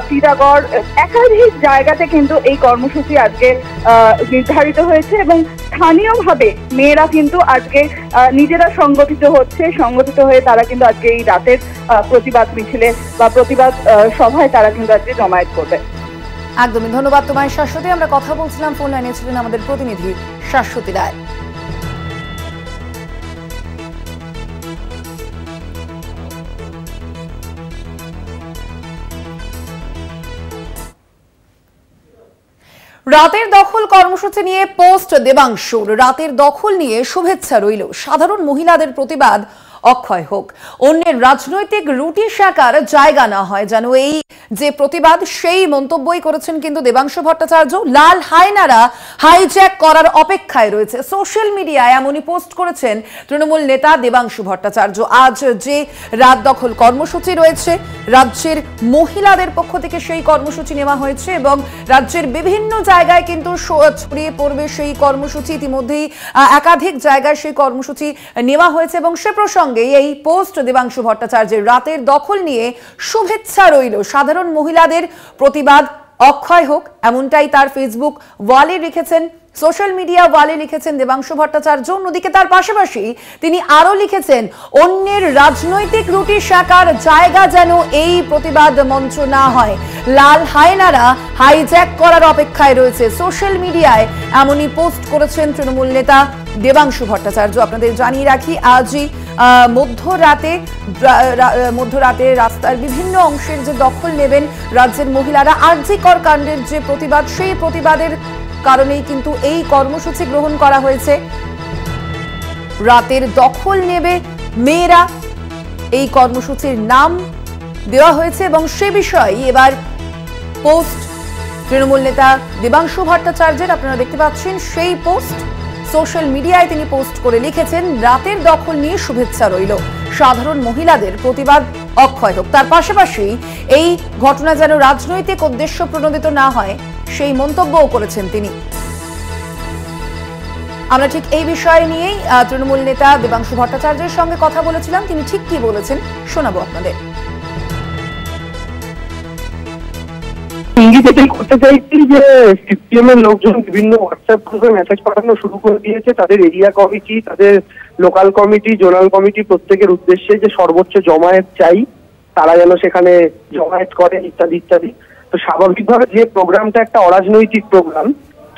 টিটাগড়, একাধিক জায়গাতে কিন্তু এই কর্মসূচি আজকে নির্ধারিত হয়েছে। এবং স্থানীয়ভাবে মেয়েরা কিন্তু আজকে নিজেরা সংগঠিত হয়ে তারা কিন্তু আজকে এই রাতের প্রতিবাদ মিছিলে বা প্রতিবাদ সভায় তারা কিন্তু আজকে জমায়েত করবে। একদমই ধন্যবাদ তোমায় শাশ্বতী। আমরা কথা বলছিলাম, ফোন লাইনে ছিলেন আমাদের প্রতিনিধি শাশ্বতী রায়। রাতের দখল কর্মসূচি নিয়ে পোস্ট দেবাংশুর। রাতের দখল নিয়ে শুভেচ্ছা রইল, সাধারণ মহিলাদের প্রতিবাদ অক্ষয় হোক, অন্যের রাজনৈতিক রুটি শাকার জায়গা না হয় যেন এই যে প্রতিবাদ, সেই মন্তব্যই করেছেন কিন্তু দেবাংশু ভট্টাচার্য। লাল হায়নারা হাইজ্যাক করার অপেক্ষায় রয়েছে, সোশ্যাল মিডিয়ায় এমনই পোস্ট করেছেন তৃণমূল নেতা দেবাংশু ভট্টাচার্য। আজ যে রাত দখল কর্মসূচি রয়েছে, রাজ্যের মহিলাদের পক্ষ থেকে সেই কর্মসূচি নেওয়া হয়েছে এবং রাজ্যের বিভিন্ন জায়গায় কিন্তু ছড়িয়ে পড়বে সেই কর্মসূচি। ইতিমধ্যেই একাধিক জায়গায় সেই কর্মসূচি নেওয়া হয়েছে এবং সে প্রসঙ্গে এই পোস্ট দেবাংশু ভট্টাচার্যের। রাতের দখল নিয়ে শুভেচ্ছা রইল, সাধারণ মহিলাদের প্রতিবাদ অক্ষয় হোক, এমনটাই তার ফেসবুক ওয়ালে লিখেছেন, সোশ্যাল মিডিয়া ওয়ালে লিখেছেন দেবাংশু ভট্টাচার্য। অন্যদিকে তার পাশাপাশি তিনি আরো লিখেছেন, অন্যের রাজনৈতিক রুটি শাকার জায়গা যেন এই প্রতিবাদ মঞ্চ না হয়, লাল হায়নারা হাইজ্যাক করার অপেক্ষায় রয়েছে। সোশ্যাল মিডিয়ায় এমনই পোস্ট করেছেন তৃণমূল নেতা দেবাংশু ভট্টাচার্য। আপনাদের জানিয়ে রাখি, আজই মধ্যরাতে রাস্তার বিভিন্ন অংশের যে দখল নেবেন রাজ্যের মহিলারা, আরজিকর কাণ্ডের যে প্রতিবাদ, সেই প্রতিবাদের কারণেই কিন্তু এই কর্মসূচি গ্রহণ করা হয়েছে। রাতের দখল নেবে মেয়েরা, এই কর্মসূচির নাম দেওয়া হয়েছে এবং সে বিষয়ে এবার পোস্ট তৃণমূল নেতা দেবাংশু ভট্টাচার্যের। আপনারা দেখতে পাচ্ছেন সেই পোস্ট, সোশ্যাল মিডিয়ায় তিনি পোস্ট করে লিখেছেন, রাতের দখল নিয়ে শুভেচ্ছা রইল, সাধারণ মহিলাদের প্রতিবাদ অক্ষয় হোক। তার পাশাপাশি এই ঘটনা যেন রাজনৈতিক উদ্দেশ্য প্রণোদিত না হয়, সেই মন্তব্যও করেছেন তিনি। আমরা ঠিক এই বিষয় নিয়েই তৃণমূল নেতা দেবাংশু ভট্টাচার্যের সঙ্গে কথা বলেছিলাম। তিনি ঠিক কি বলেছেন শোনাবো আপনাদের। করতে চাইছি যে সিপিএম এর লোকজন বিভিন্ন হোয়াটসঅ্যাপ গ্রুপে মেসেজ পাঠানো শুরু করে দিয়েছে তাদের এরিয়া কমিটি, তাদের লোকাল কমিটি, জোনাল কমিটি প্রত্যেকের উদ্দেশ্যে যে সর্বোচ্চ জমায়েত চাই, তারা যেন সেখানে জমায়েত করে ইত্যাদি ইত্যাদি। তো স্বাভাবিকভাবে যে প্রোগ্রামটা একটা অরাজনৈতিক প্রোগ্রাম,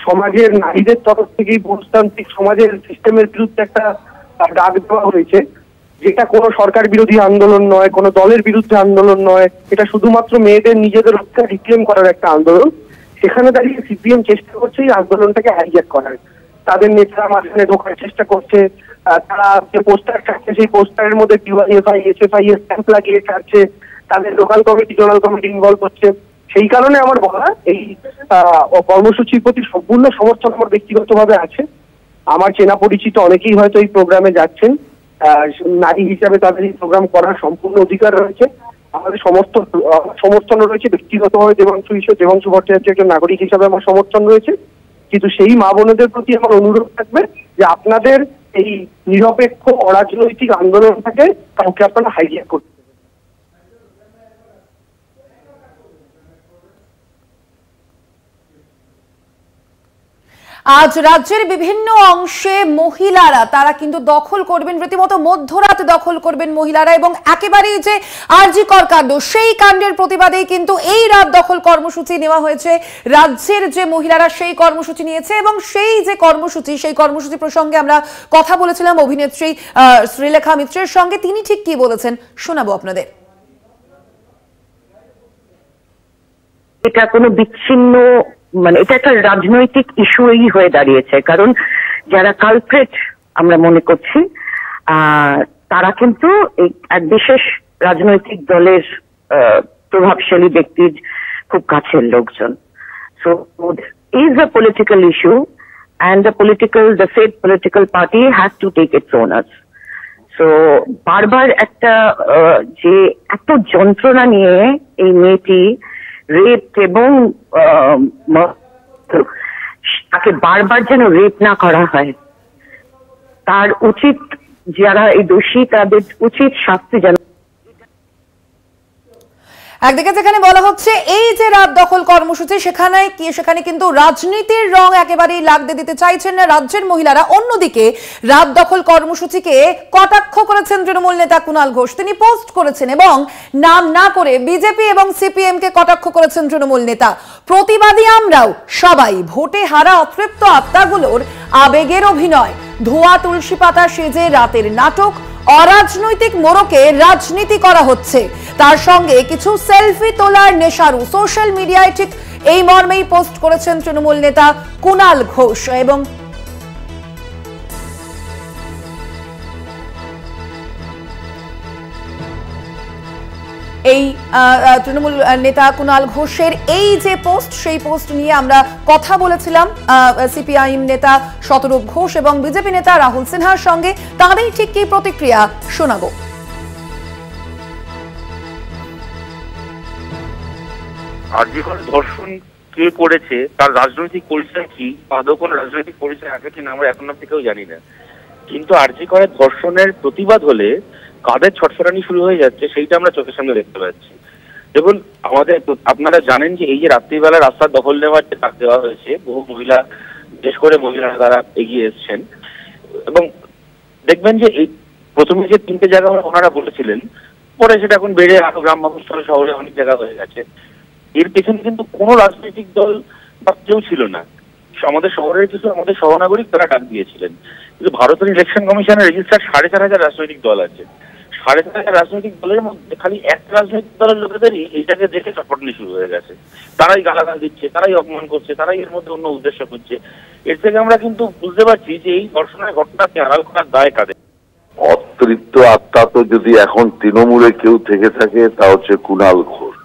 সমাজের নারীদের তরফ থেকেই পুরুষতান্ত্রিক সমাজের সিস্টেমের বিরুদ্ধে একটা ডাক দেওয়া হয়েছে, যেটা কোনো সরকার বিরোধী আন্দোলন নয়, কোনো দলের বিরুদ্ধে আন্দোলন নয়, এটা শুধুমাত্র মেয়েদের নিজেদের অধিকার রিক্লেম করার একটা আন্দোলন। সেখানে দাঁড়িয়ে সিপিএম চেষ্টা করছে এই আন্দোলনটাকে হাইজ্যাক করার। তাদের নেতারা মাঝখানে ঢোকার চেষ্টা করছে, তারা যে পোস্টার ছাড়ছে সেই পোস্টারের মধ্যে ডিওয়াইএফআই এসএফআই এর স্ট্যাম্প লাগিয়ে ছাড়ছে, তাদের local committee zonal committee involve হচ্ছে। সেই কারণে আমার বলা এই কর্মসূচির প্রতি সম্পূর্ণ সমর্থন আমার ব্যক্তিগতভাবে আছে। আমার চেনা পরিচিত অনেকেই হয়তো এই প্রোগ্রামে যাচ্ছেন, নারী হিসাবে তাদের এই প্রোগ্রাম করার সম্পূর্ণ অধিকার রয়েছে, আমাদের সমর্থন রয়েছে। ব্যক্তিগতভাবে দেবাংশু ভট্টাচার্য একজন নাগরিক হিসাবে আমার সমর্থন রয়েছে, কিন্তু সেই মা বোনদের প্রতি আমার অনুরোধ থাকবে যে আপনাদের এই নিরপেক্ষ অরাজনৈতিক আন্দোলনটাকে কাউকে আপনারা হাইজ্যাক করতে। আজ রাজ্যের বিভিন্ন অংশে মহিলারা তারা কিন্তু দখল করবেন, রীতিমতো মধ্যরাত দখল করবেন মহিলারা, এবং একেবারেই যে আরজিকর কাণ্ড সেই কাণ্ডের প্রতিবাদেই কিন্তু এই রাত দখল কর্মসূচি নেওয়া হয়েছে। রাজ্যের যে মহিলারা সেই কর্মসূচি নিয়েছে এবং সেই যে কর্মসূচি সেই কর্মসূচি প্রসঙ্গে আমরা কথা বলেছিলাম অভিনেত্রী শ্রীলেখা মিত্রের সঙ্গে। তিনি ঠিক কি বলেছেন শোনাবো আপনাদের। এটা কোনো বিচ্ছিন্ন এটা একটা রাজনৈতিক ইস্যুই হয়ে দাঁড়িয়েছে, কারণ যারা কালপ্রেট আমরা মনে করছি তারা কিন্তু এক বিশেষ রাজনৈতিক দলের প্রভাবশালী ব্যক্তির খুব কাছের লোকজন। So is a political issue and the said political party has to take its owners. So বারবার একটা যে এত যন্ত্রণা নিয়ে এই মেয়েটি রেপ এবং তাকে বারবার যেন রেপ না করা হয়, তার উচিত, যারা এই দোষী তাদের উচিত শাস্তি যেন। একদিকে যেখানে বলা হচ্ছে এই যে রাত দখল কর্মসূচি সেখানে কিন্তু রাজনীতির রং একেবারেই লাগতে দিতে চাইছেন না রাজ্যের মহিলারা, অন্যদিকে রাত দখল কর্মসূচিকে কটাক্ষ করেছেন তৃণমূল নেতা কুণাল ঘোষ। তিনি পোস্ট করেছেন এবং নাম না করে বিজেপি এবং সিপিএম কে কটাক্ষ করেছেন তৃণমূল নেতা। প্রতিবাদী আমরাও সবাই, ভোটে হারা অতৃপ্ত আত্মাগুলোর আবেগের অভিনয়, ধোয়া তুলসী পাতা সেজে রাতের নাটক, অরাজনৈতিক মোড়কে রাজনীতি করা হচ্ছে, তার সঙ্গে কিছু সেলফি তোলার নেশারু। সোশ্যাল মিডিয়ায় ঠিক এই মর্মেই পোস্ট করেছেন তৃণমূল নেতা কুণাল ঘোষ। এবং এই তৃণমূল নেতা কুণাল ঘোষের এই যে পোস্ট, সেই পোস্ট নিয়ে আমরা কথা বলেছিলাম সিপিআইএম নেতা শতরূপ ঘোষ এবং বিজেপি নেতা রাহুল সিনহার সঙ্গে। তাঁরই ঠিক কি প্রতিক্রিয়া শোনাবো। আরজিকর ধর্ষণ কে করেছে, তার রাজনৈতিক পরিচয় কি, আদৌ কোনো রাজনৈতিক পরিচয় আছে কিনা আমরা এখন অব্দি কেউ জানি না। কিন্তু আরজিকরের ধর্ষণের প্রতিবাদ হলে কাদের ছটফটানি শুরু হয়ে যাচ্ছে সেইটা আমরা চোখের সামনে দেখতে পাচ্ছি। দেখুন, আপনারা জানেন যে এই যে রাত্রিবেলা রাস্তার দখল নেওয়ার যে ডাক দেওয়া হয়েছে, বহু মহিলা, বিশেষ করে মহিলারা তারা এগিয়ে এসছেন, এবং দেখবেন যে এই প্রথমে যে 3টে জায়গা ওনারা বলেছিলেন, পরে সেটা এখন বেড়ে আরো গ্রাম মফস্বল শহরে অনেক জায়গা হয়ে গেছে। এর পেছনে কিন্তু কোনো রাজনৈতিক দল বা কেউ ছিল না, আমাদের শহরের কিছু আমাদের সহনাগরিক তারা ডাক দিয়েছিলেন। কিন্তু ভারতের ইলেকশন কমিশনের রেজিস্টার 4,500 রাজনৈতিক দল আছে। 4,500 রাজনৈতিক দলের মধ্যে খালি একটা রাজনৈতিক দলের লোকেদেরই এইটাকে দেখে চটপটানি শুরু হয়ে গেছে। তারাই গালাগাল দিচ্ছে, তারাই অপমান করছে, তারাই এর মধ্যে অন্য উদ্দেশ্য করছে। এর থেকে আমরা কিন্তু বুঝতে পারছি যে এই ধর্ষণের ঘটনাকে আড়াল করার দায় কাদের। অতৃপ্ত আত্মা তো যদি এখন তৃণমূলে কেউ থেকে থাকে তা হচ্ছে কুণাল ঘোষ।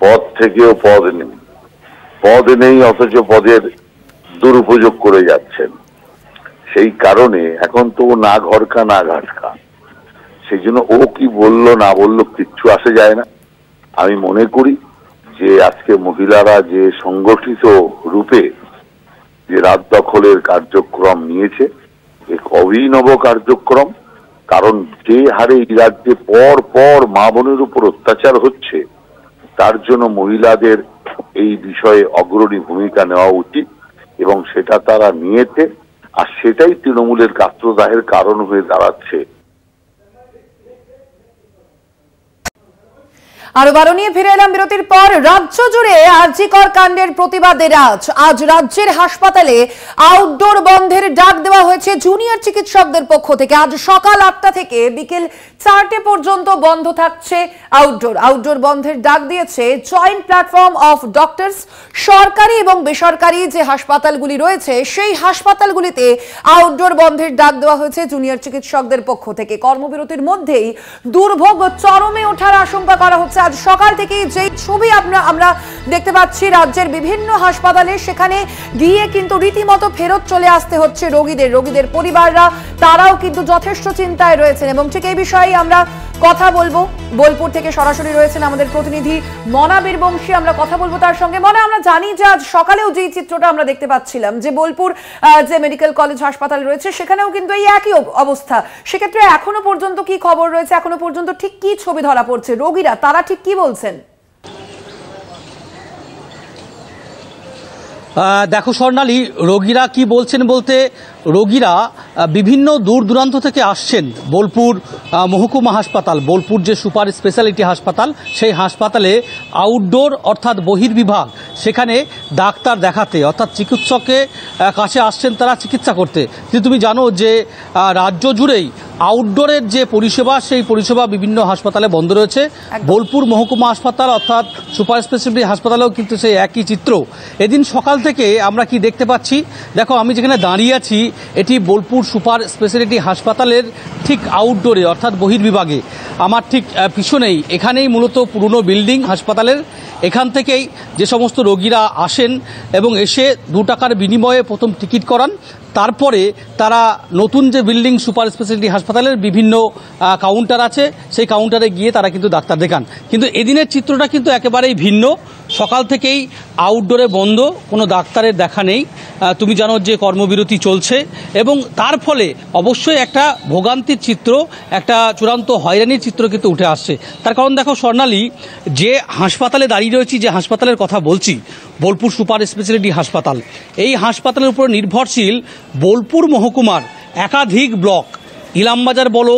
পদ থেকেও পদ নেই অথচ পদের দুরুপযোগ করে যাচ্ছেন। সেই কারণে এখন তো না ঘরকা না ঘাটকা, সেই জন্য ও কি বললো না বললো কিচ্ছু আসে যায় না। আমি মনে করি যে আজকে মহিলারা যে সংগঠিত রূপে যে রাত দখলের কার্যক্রম নিয়েছে, এক অভিনব কার্যক্রম। কারণ যে হারে এই রাজ্যে পর পর মা বোনের উপর অত্যাচার হচ্ছে, তার জন্য মহিলাদের এই বিষয়ে অগ্রণী ভূমিকা নেওয়া উচিত এবং সেটা তারা নিয়েছে, আর সেটাই তৃণমূলের গাত্রদাহের কারণ হয়ে দাঁড়াচ্ছে। আরো বারো নিয়ে ফিরে এলাম বিরতির পর। রাজ্য জুড়ে আরজিকর কাণ্ডের প্রতিবাদে আজ রাজ্যের হাসপাতালে আউটডোর বন্ধের ডাক দেওয়া হয়েছে জুনিয়র চিকিৎসকদের পক্ষ থেকে। আজ সকাল 8টা থেকে বিকেল 4টে পর্যন্ত বন্ধ থাকছে আউটডোর বন্ধের ডাক দিয়েছে জয়েন্ট প্ল্যাটফর্ম অফ ডক্টরস। সরকারি এবং বেসরকারি যে হাসপাতালগুলি রয়েছে সেই হাসপাতালগুলিতে আউটডোর বন্ধের ডাক দেওয়া হয়েছে জুনিয়র চিকিৎসকদের পক্ষ থেকে। কর্মবিরতির মধ্যেই দুর্ভোগ চরমে ওঠার আশঙ্কা করা হচ্ছে। আজ সকাল থেকে যে ছবি আমরা দেখতে পাচ্ছি রাজ্যের বিভিন্ন হাসপাতালে, সেখানে গিয়ে কিন্তু রীতিমতো ফেরত চলে আসতে হচ্ছে রোগীদের পরিবাররা, তারাও কিন্তু যথেষ্ট চিন্তায় রয়েছেন। এবং ঠিক এই বিষয়ে আমরা কথা বলবো। বোলপুর থেকে সরাসরি রয়েছেন আমাদের প্রতিনিধি মনা বীরবংশী, আমরা কথা বলবো তার সঙ্গে। মনে আমরা জানি যে আজ সকালেও যে চিত্রটা আমরা দেখতে পাচ্ছিলাম যে বোলপুর যে মেডিকেল কলেজ হাসপাতাল রয়েছে সেখানেও কিন্তু এই একই অবস্থা। সেক্ষেত্রে এখনো পর্যন্ত কি খবর রয়েছে, এখনো পর্যন্ত ঠিক কি ছবি ধরা পড়ছে, রোগীরা তারা ঠিক কি বলছেন? দেখো স্বর্ণালী, রোগীরা কি বলছেন বলতে রোগীরা বিভিন্ন দূর দূরান্ত থেকে আসছেন বোলপুর মহকুমা হাসপাতাল, বোলপুর যে সুপার স্পেশালিটি হাসপাতাল, সেই হাসপাতালে আউটডোর অর্থাৎ বহির্বিভাগ, সেখানে ডাক্তার দেখাতে অর্থাৎ চিকিৎসকের কাছে আসছেন তারা চিকিৎসা করতে। কিন্তু তুমি জানো যে রাজ্য জুড়েই আউটডোরের যে পরিষেবা সেই পরিষেবা বিভিন্ন হাসপাতালে বন্ধ রয়েছে। বোলপুর মহকুমা হাসপাতাল অর্থাৎ সুপার স্পেশালিটি হাসপাতালেও কিন্তু সেই একই চিত্র। এদিন সকাল থেকে আমরা কি দেখতে পাচ্ছি, দেখো আমি যেখানে দাঁড়িয়ে আছি এটি বোলপুর সুপার স্পেশালিটি হাসপাতালের ঠিক আউটডোরে অর্থাৎ বহির্বিভাগে। আমার ঠিক পিছনেই এখানেই মূলত পুরনো বিল্ডিং হাসপাতালের। এখান থেকেই যে সমস্ত রোগীরা আসেন এবং এসে 2 টাকার বিনিময়ে প্রথম টিকিট করান, তারপরে তারা নতুন যে বিল্ডিং সুপার স্পেশালিটি হাসপাতালের বিভিন্ন কাউন্টার আছে সেই কাউন্টারে গিয়ে তারা কিন্তু ডাক্তার দেখান। কিন্তু এদিনের চিত্রটা কিন্তু একেবারেই ভিন্ন। সকাল থেকেই আউটডোরে বন্ধ, কোনো ডাক্তারের দেখা নেই। তুমি জানো যে কর্মবিরতি চলছে এবং তার ফলে অবশ্যই একটা ভোগান্তির চিত্র, একটা চূড়ান্ত হয়রানির চিত্র কিন্তু উঠে আসছে। তার কারণ দেখো স্বর্ণালী, যে হাসপাতালে দাঁড়িয়ে রয়েছি, যে হাসপাতালের কথা বলছি, বোলপুর সুপার স্পেশালিটি হাসপাতাল, এই হাসপাতালের উপর নির্ভরশীল বোলপুর মহকুমার একাধিক ব্লক, ইলামবাজার বলো,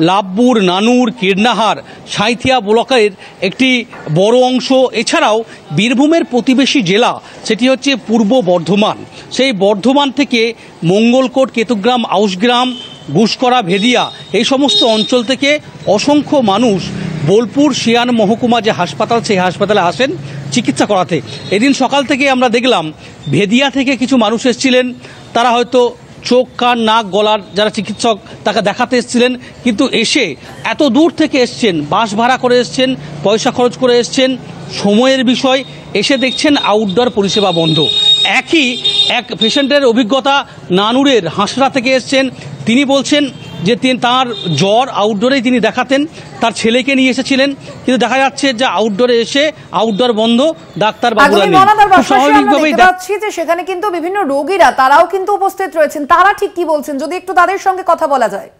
লাভপুর, নানুর, কীর্ণাহার, সাঁইথিয়া ব্লকের একটি বড় অংশ, এছাড়াও বীরভূমের প্রতিবেশী জেলা সেটি হচ্ছে পূর্ব বর্ধমান। সেই বর্ধমান থেকে মঙ্গলকোট, কেতুগ্রাম, আউশগ্রাম, ঘুষকরা, ভেদিয়া, এই সমস্ত অঞ্চল থেকে অসংখ্য মানুষ বোলপুর শিয়ান মহকুমা যে হাসপাতাল সেই হাসপাতালে আসেন চিকিৎসা করাতে। এদিন সকাল থেকে আমরা দেখলাম ভেদিয়া থেকে কিছু মানুষ এসেছিলেন, তারা হয়তো চোখ, কান, নাক, গলার যারা চিকিৎসক তাকে দেখাতে এসেছিলেন, কিন্তু এসে এত দূর থেকে এসছেন, বাস ভাড়া করে এসছেন, পয়সা খরচ করে এসছেন, সময়ের বিষয়, এসে দেখছেন আউটডোর পরিষেবা বন্ধ। এক পেশেন্টের অভিজ্ঞতা, নানুরের হাঁসড়া থেকে এসছেন, তিনি বলছেন যে তার জ্বর, আউটডোরেই তিনি দেখাতেন, তার ছেলেকে নিয়ে এসেছিলেন, কিন্তু দেখা যাচ্ছে যে আউটডোরে এসে আউটডোর বন্ধ, ডাক্তার বাবুরা নেই। স্বাভাবিকভাবেই দেখছি যে সেখানে কিন্তু বিভিন্ন রোগীরা তারাও কিন্তু উপস্থিত রয়েছেন, তারা ঠিক কি বলছেন যদি একটু তাদের সঙ্গে কথা বলা যায়।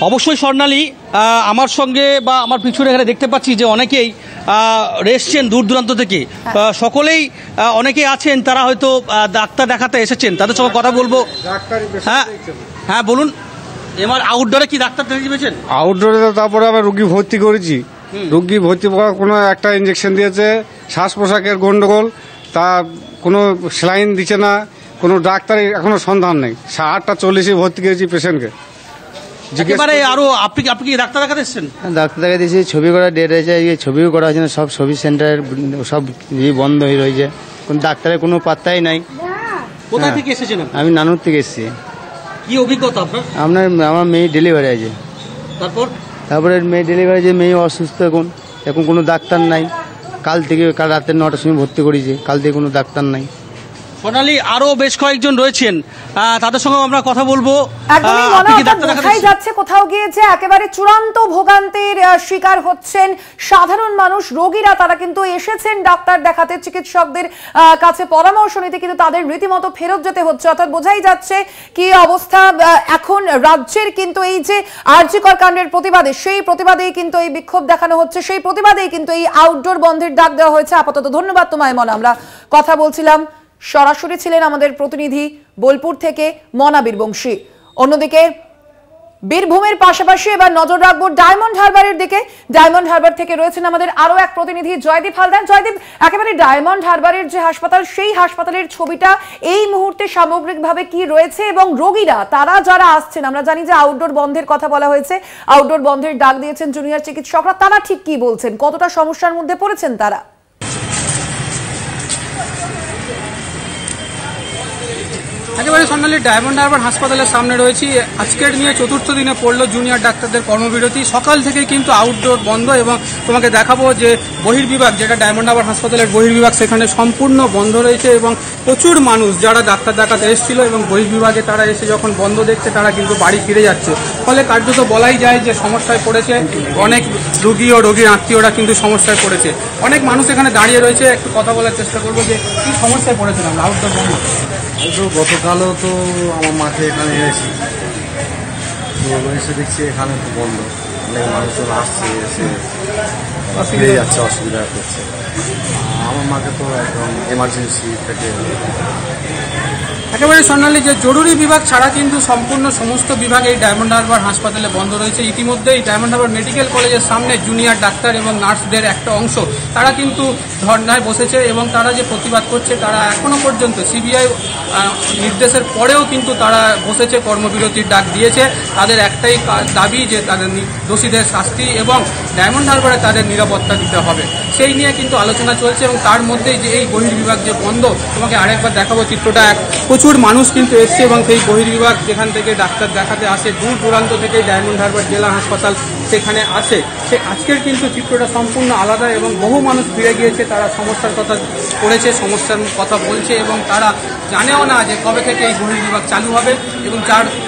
অবশ্যই স্বর্ণালী, আমার সঙ্গে বা আমার পিছনে এখানে দেখতে পাচ্ছি যে অনেকেই এসছেন দূর দূরান্ত থেকে, সকলেই অনেকেই আছেন তারা হয়তো ডাক্তার দেখাতে এসেছেন, তাদের সঙ্গে কথা বলবো। হ্যাঁ বলুন, এবার আউটডোরে কি ডাক্তার দেখে দিয়েছেন? আউটডোরে তারপরে আবার রুগী ভর্তি করেছি, রুগী ভর্তি করার কোনো একটা ইঞ্জেকশন দিয়েছে, শ্বাস প্রশ্বাসের গন্ডগোল, তা কোনো স্যালাইন দিচ্ছে না, কোনো ডাক্তারের এখনো সন্ধান নেই। 8:40 ভর্তি করেছি পেশেন্টকে। একেবারে আরো আপনি কি ডাক্তার দেখাতে এসেছেন? ডাক্তার দেখা দিয়েছি, ছবি করা ডেট আছে, ছবিও করা হয়েছে না, সব ছবি সেন্টার সব বন্ধ হয়ে রয়েছে, কোন ডাক্তারের কোনো পাত্তাই নাই। কোথায় থেকে এসেছেন? আমি নানুর থেকে এসেছি। কি অভিজ্ঞতা আপনার? আমার মেয়ে ডেলিভারি আছে। তারপরে মেয়ে ডেলিভারি আছে, মেয়ে অসুস্থ, এখন কোনো ডাক্তার নাই। কাল রাতে 9টার সময় ভর্তি করেছি, কাল থেকে কোনো ডাক্তার নাই। সোনালী, আরো বেশ কয়েকজন রয়েছেন, তাদের সঙ্গে আমরা কথা বলবো। যাচ্ছে কোথাও গিয়ে যে একেবারে চূড়ান্ত ভোগান্তির শিকার হচ্ছেন সাধারণ মানুষ, রোগীরা তারা কিন্তু এসেছেন ডাক্তার দেখাতে, চিকিৎসকদের কাছে পরামর্শ নিতে, কিন্তু তাদের রীতিমতো ফেরত যেতে হচ্ছে। অর্থাৎ বোঝাই যাচ্ছে কি অবস্থা এখন রাজ্যের। কিন্তু এই যে আরজিকর কাণ্ডের প্রতিবাদে, সেই প্রতিবাদেই কিন্তু এই বিক্ষোভ দেখানো হচ্ছে, সেই প্রতিবাদেই কিন্তু এই আউটডোর বন্ধের ডাক দেওয়া হয়েছে। আপাতত ধন্যবাদ তোমায় মনা। আমরা কথা বলছিলাম, সরাসরি ছিলেন আমাদের প্রতিনিধি বোলপুর থেকে মনা বীরবংশী। অন্যদিকে বীরভূমের পাশাপাশি এবার নজর রাখবো ডায়মন্ড হারবারের দিকে। ডায়মন্ড হারবার থেকে রয়েছেন আমাদের আরো এক প্রতিনিধি জয়দীপ হালদার। জয়দীপ, একেবারে ডায়মন্ড হারবারের যে হাসপাতাল, সেই হাসপাতালের ছবিটা এই মুহূর্তে সামগ্রিকভাবে কি রয়েছে এবং রোগীরা তারা যারা আসছেন, আমরা জানি যে আউটডোর বন্ধের কথা বলা হয়েছে, আউটডোর বন্ধের ডাক দিয়েছেন জুনিয়র চিকিৎসকরা, তারা ঠিক কি বলছেন, কতটা সমস্যার মধ্যে পড়েছেন তারা? একেবারে সোনালী, ডায়মন্ড হারবার হাসপাতালের সামনে রয়েছি। আজকের নিয়ে চতুর্থ দিনে পড়লো জুনিয়র ডাক্তারদের কর্মবিরতি। সকাল থেকে কিন্তু আউটডোর বন্ধ এবং তোমাকে দেখাবো যে বহির্বিভাগ, যেটা ডায়মন্ড হারবার হাসপাতালের বহির্বিভাগ, সেখানে সম্পূর্ণ বন্ধ রয়েছে এবং প্রচুর মানুষ যারা ডাক্তার দেখাতে এসেছিল এবং বহির্বিভাগে তারা এসে যখন বন্ধ দেখছে তারা কিন্তু বাড়ি ফিরে যাচ্ছে। ফলে কার্যত বলাই যায় যে সমস্যায় পড়েছে অনেক রোগী ও রোগীর আত্মীয়রা কিন্তু সমস্যায় পড়েছে। অনেক মানুষ এখানে দাঁড়িয়ে রয়েছে, একটু কথা বলার চেষ্টা করবো যে কি সমস্যায় পড়েছিলাম আউটডোর বন্ধ। গতকালও তো আমার মাঠে এখানে এসেছি, তো এসে দেখছি এখানে তো বন্ধ, অনেক মানুষজন আসছে, এসে ফিরে যাচ্ছে, অসুবিধা করছে। আমার মাকে তো একদম এমার্জেন্সি থেকে একেবারে সোনালী, যে জরুরি বিভাগ ছাড়া কিন্তু সম্পূর্ণ সমস্ত বিভাগ এই ডায়মন্ড হারবার হাসপাতালে বন্ধ রয়েছে। ইতিমধ্যেই ডায়মন্ড হারবার মেডিকেল কলেজের সামনে জুনিয়র ডাক্তার এবং নার্সদের একটা অংশ তারা কিন্তু ধর্নায় বসেছে এবং তারা যে প্রতিবাদ করছে, তারা এখনো পর্যন্ত সিবিআই নির্দেশের পরেও কিন্তু তারা বসেছে, কর্মবিরতির ডাক দিয়েছে। তাদের একটাই দাবি যে তাদের দোষীদের শাস্তি এবং ডায়মন্ড হারবারে তাদের নিরাপত্তা দিতে হবে, সেই নিয়ে কিন্তু আলোচনা চলছে। এবং তার মধ্যেই যে এই বহির্বিভাগ যে বন্ধ, তোমাকে আরেকবার দেখাবো চিত্রটা। প্রচুর মানুষ কিন্তু এসছে এবং সেই বহির্বিভাগ যেখান থেকে ডাক্তার দেখাতে আসে, দূর দূরান্ত থেকে ডায়মন্ড হারবার জেলা হাসপাতাল সেখানে আসে, সে আজকের কিন্তু চিত্রটা সম্পূর্ণ আলাদা এবং বহু মানুষ ফিরে গিয়েছে। তারা সমস্যার কথা পড়েছে, সমস্যার কথা বলছে এবং তারা জানেও না যে কবে থেকে এই বহির্বিভাগ চালু হবে এবং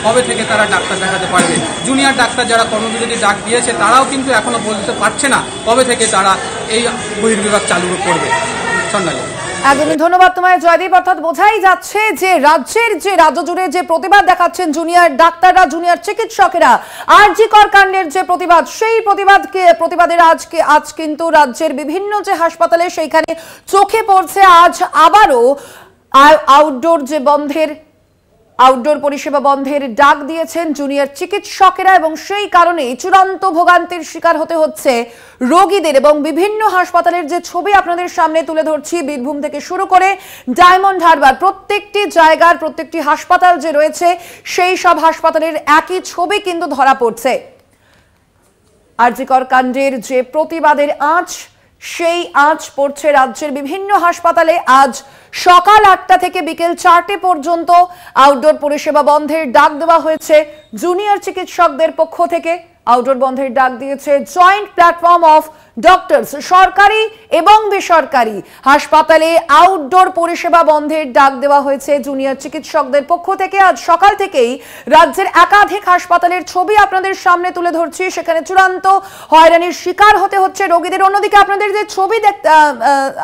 কবে থেকে তারা ডাক্তার দেখাতে পারবে। জুনিয়র ডাক্তার যারা কর্মবিরতি ডাক দিয়েছে তারাও কিন্তু এখনো বলতে পারছে না কবে থেকে তারা এই বহির্বিভাগ চালু করবে। সোনালী, একদমই ধন্যবাদ তোমায় জয়দীপ। অর্থাৎ বোঝাই যাচ্ছে যে রাজ্য জুড়ে যে প্রতিবাদ দেখাচ্ছেন জুনিয়র ডাক্তাররা, জুনিয়র চিকিৎসকেরা, আরজি কর কাণ্ডের যে প্রতিবাদ, সেই প্রতিবাদের আজ কিন্তু রাজ্যের বিভিন্ন যে হাসপাতালে সেইখানে চোখে পড়ছে। আজ আবারও আউটডোর পরিষেবা বন্ধের ডাক দিয়েছেন জুনিয়র চিকিৎসকেরা এবং সেই কারণেই চূড়ান্ত ভোগান্তির শিকার হতে হচ্ছে রোগীদের। এবং বিভিন্ন হাসপাতালের যে ছবি আপনাদের সামনে তুলে ধরছি, বীরভূম থেকে শুরু করে ডায়মন্ড হারবার, প্রত্যেকটি জায়গার প্রত্যেকটি হাসপাতাল যে রয়েছে সেই সব হাসপাতালের একই ছবি কিন্তু ধরা পড়ছে। আরজি কর কাণ্ডের যে প্রতিবাদের আঁচ, সেই আঁচ পড়ছে রাজ্যের বিভিন্ন হাসপাতালে। আজ সকাল 8টা থেকে বিকেল 4টে পর্যন্ত আউটডোর পরিষেবা বন্ধের ডাক দেওয়া হয়েছে জুনিয়র চিকিৎসকদের পক্ষ থেকে। আউটডোর বন্ধের ডাক দিয়েছে জয়েন্ট প্ল্যাটফর্ম অফ ডক্টরস। সরকারি এবং বেসরকারি হাসপাতালে আউটডোর পরিষেবা বন্ধের ডাক দেওয়া হয়েছে জুনিয়র চিকিৎসকদের পক্ষ থেকে। আজ সকাল থেকেই রাজ্যের একাধিক হাসপাতালের ছবি আপনাদের সামনে তুলে ধরছি, সেখানে চূড়ান্ত হয়রানির শিকার হতে হচ্ছে রোগীদের। অন্যদিকে আপনাদের যে ছবি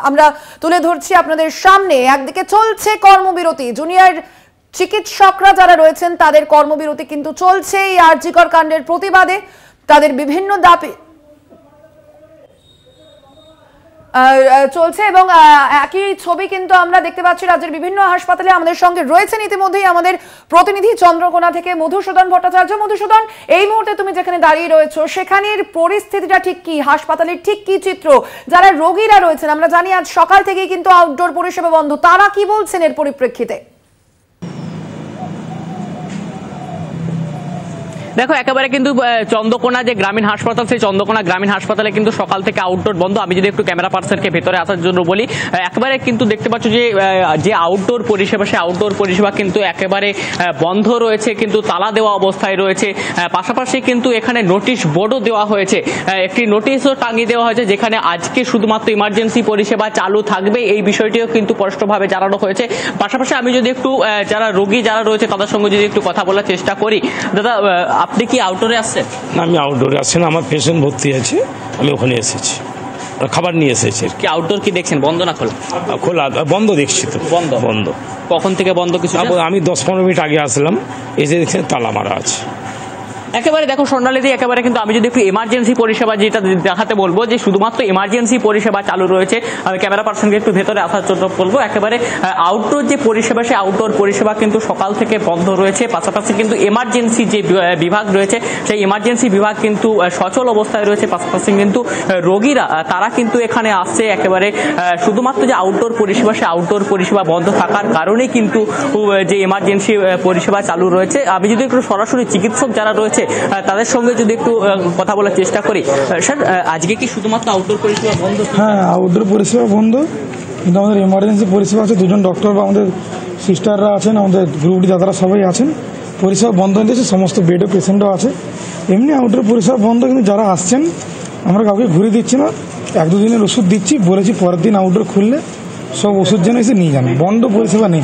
আমরা তুলে ধরছি আপনাদের সামনে, একদিকে চলছে কর্মবিরতি, জুনিয়র চিকিৎসকরা যারা রয়েছেন তাদের কর্মবিরতি কিন্তু চলছে এই আরজি কর কাণ্ডের প্রতিবাদে। তাদের বিভিন্ন দাবি চলছে এবং একই ছবি কিন্তু আমরা দেখতে পাচ্ছি রাজ্যের বিভিন্ন হাসপাতালে। আমাদের সঙ্গে রয়েছেন ইতিমধ্যেই আমাদের প্রতিনিধি চন্দ্রকোনা থেকে মধুসূদন ভট্টাচার্য। মধুসূদন, এই মুহূর্তে তুমি যেখানে দাঁড়িয়ে রয়েছো সেখানের পরিস্থিতিটা ঠিক কি, হাসপাতালের ঠিক কি চিত্র? যারা রোগীরা রয়েছেন, আমরা জানি আজ সকাল থেকেই কিন্তু আউটডোর পরিষেবা বন্ধ, তারা কি বলছেন এর পরিপ্রেক্ষিতে? দেখো, একেবারে কিন্তু চন্দ্রকোনা যে গ্রামীণ হাসপাতাল, সেই চন্দ্রকোনা গ্রামীণ হাসপাতালে কিন্তু সকাল থেকে আউটডোর বন্ধ। আমি যদি একটু ক্যামেরা পার্সনকে ভেতরে আসার জন্য বলি, একেবারে কিন্তু দেখতে পাচ্ছ যে আউটডোর পরিষেবা, সেই আউটডোর পরিষেবা কিন্তু একেবারে বন্ধ রয়েছে, কিন্তু তালা দেওয়া অবস্থায় রয়েছে। পাশাপাশি কিন্তু এখানে নোটিশ বোর্ডও দেওয়া হয়েছে, একটি নোটিশও টাঙিয়ে দেওয়া হয়েছে যেখানে আজকে শুধুমাত্র ইমার্জেন্সি পরিষেবা চালু থাকবে, এই বিষয়টিও কিন্তু স্পষ্টভাবে জানানো হয়েছে। পাশাপাশি আমি যদি একটু যারা রোগী যারা রয়েছে তাদের সঙ্গে যদি একটু কথা বলার চেষ্টা করি, দাদা আপনি কি আউটডোরে আসছেন? না, আমি আউটডোরে আসছি না, আমার পেশেন্ট ভর্তি আছে, আমি ওখানে এসেছি, খাবার নিয়ে এসেছি। কি আউটডোর কি দেখছেন, বন্ধ না খোলা? খোলা, বন্ধ দেখছি তো। বন্ধ? বন্ধ। কখন থেকে বন্ধ কিছু? আমি 10-15 মিনিট আগে আসলাম, এসে দেখছি তালা মারা আছে। একেবারে দেখো স্বর্ণালীদি, একেবারে কিন্তু আমি যদি একটু এমার্জেন্সি পরিষেবা যেটা দেখাতে বলবো, যে শুধুমাত্র এমার্জেন্সি পরিষেবা চালু রয়েছে। আমি ক্যামেরা পার্সনকে একটু ভেতরে আসার জন্য বলবো। একেবারে আউটডোর যে পরিষেবা, সেই আউটডোর পরিষেবা কিন্তু সকাল থেকে বন্ধ রয়েছে। পাশাপাশি কিন্তু এমার্জেন্সি যে বিভাগ রয়েছে, সেই এমার্জেন্সি বিভাগ কিন্তু সচল অবস্থায় রয়েছে। পাশাপাশি কিন্তু রোগীরা তারা কিন্তু এখানে আসছে। একেবারে শুধুমাত্র যে আউটডোর পরিষেবা, সেই আউটডোর পরিষেবা বন্ধ থাকার কারণে কিন্তু যে এমার্জেন্সি পরিষেবা চালু রয়েছে। আমি যদি একটু সরাসরি চিকিৎসক যারা রয়েছে তাদের সঙ্গে যদি একটু কথা বলার চেষ্টা করি, স্যার আজকে কি শুধুমাত্র আউটডোর পরিষেবা বন্ধ? হ্যাঁ, আউটডোর পরিষেবা বন্ধ, কিন্তু আমাদের এমার্জেন্সি পরিষেবা আছে। দুজন ডক্টর বা আমাদের সিস্টাররা আছেন, আমাদের গ্রুপ ডি দাদারা সবাই আছেন। পরিষেবা বন্ধ হয়ে গেছে, সমস্ত বেডে পেশেন্টও আছে। এমনি আউটডোর পরিষেবা বন্ধ, কিন্তু যারা আসছেন আমরা কাউকে ঘুরে দিচ্ছি না। 1-2 দিনের ওষুধ দিচ্ছি, বলেছি পরের দিন আউটডোর খুললে সব ওষুধ যেন এসে নিয়ে যান। বন্ধ পরিষেবা নেই,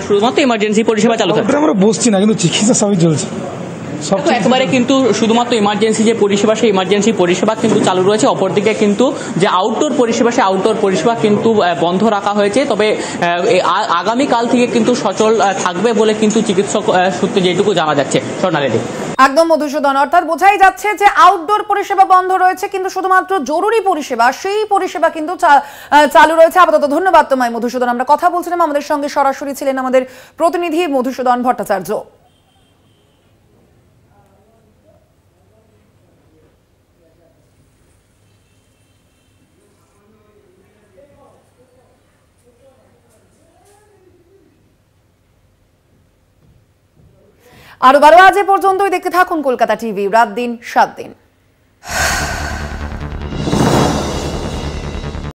শুধুমাত্র এমার্জেন্সি পরিষেবা চালু থাকবে। আমরা বসছি না, কিন্তু চিকিৎসা সবই চলছে। একেবারে কিন্তু শুধুমাত্র ইমার্জেন্সি যে পরিষেবা, সেই ইমার্জেন্সি পরিষেবা কিন্তু চালু রয়েছে। অপরদিকে কিন্তু যে আউটডোর পরিষেবা, সেই আউটডোর পরিষেবা কিন্তু বন্ধ রাখা হয়েছে। তবে আগামীকাল থেকে কিন্তু সচল থাকবে বলে কিন্তু চিকিৎসক সূত্রে যেটুকু জানা যাচ্ছে। স্বর্ণালী, একদম মধুসূদন, অর্থাৎ বোঝাই যাচ্ছে যে আউটডোর পরিষেবা বন্ধ রয়েছে, কিন্তু শুধুমাত্র জরুরি পরিষেবা, সেই পরিষেবা কিন্তু চালু রয়েছে আপাতত। ধন্যবাদ তোমায় মধুসূদন। আমরা কথা বলছিলাম, আমাদের সঙ্গে সরাসরি ছিলেন আমাদের প্রতিনিধি মধুসূদন ভট্টাচার্য। আরো আজ এ পর্যন্তই। দেখতে থাকুন কলকাতা টিভি, রাত দিন 7 দিন।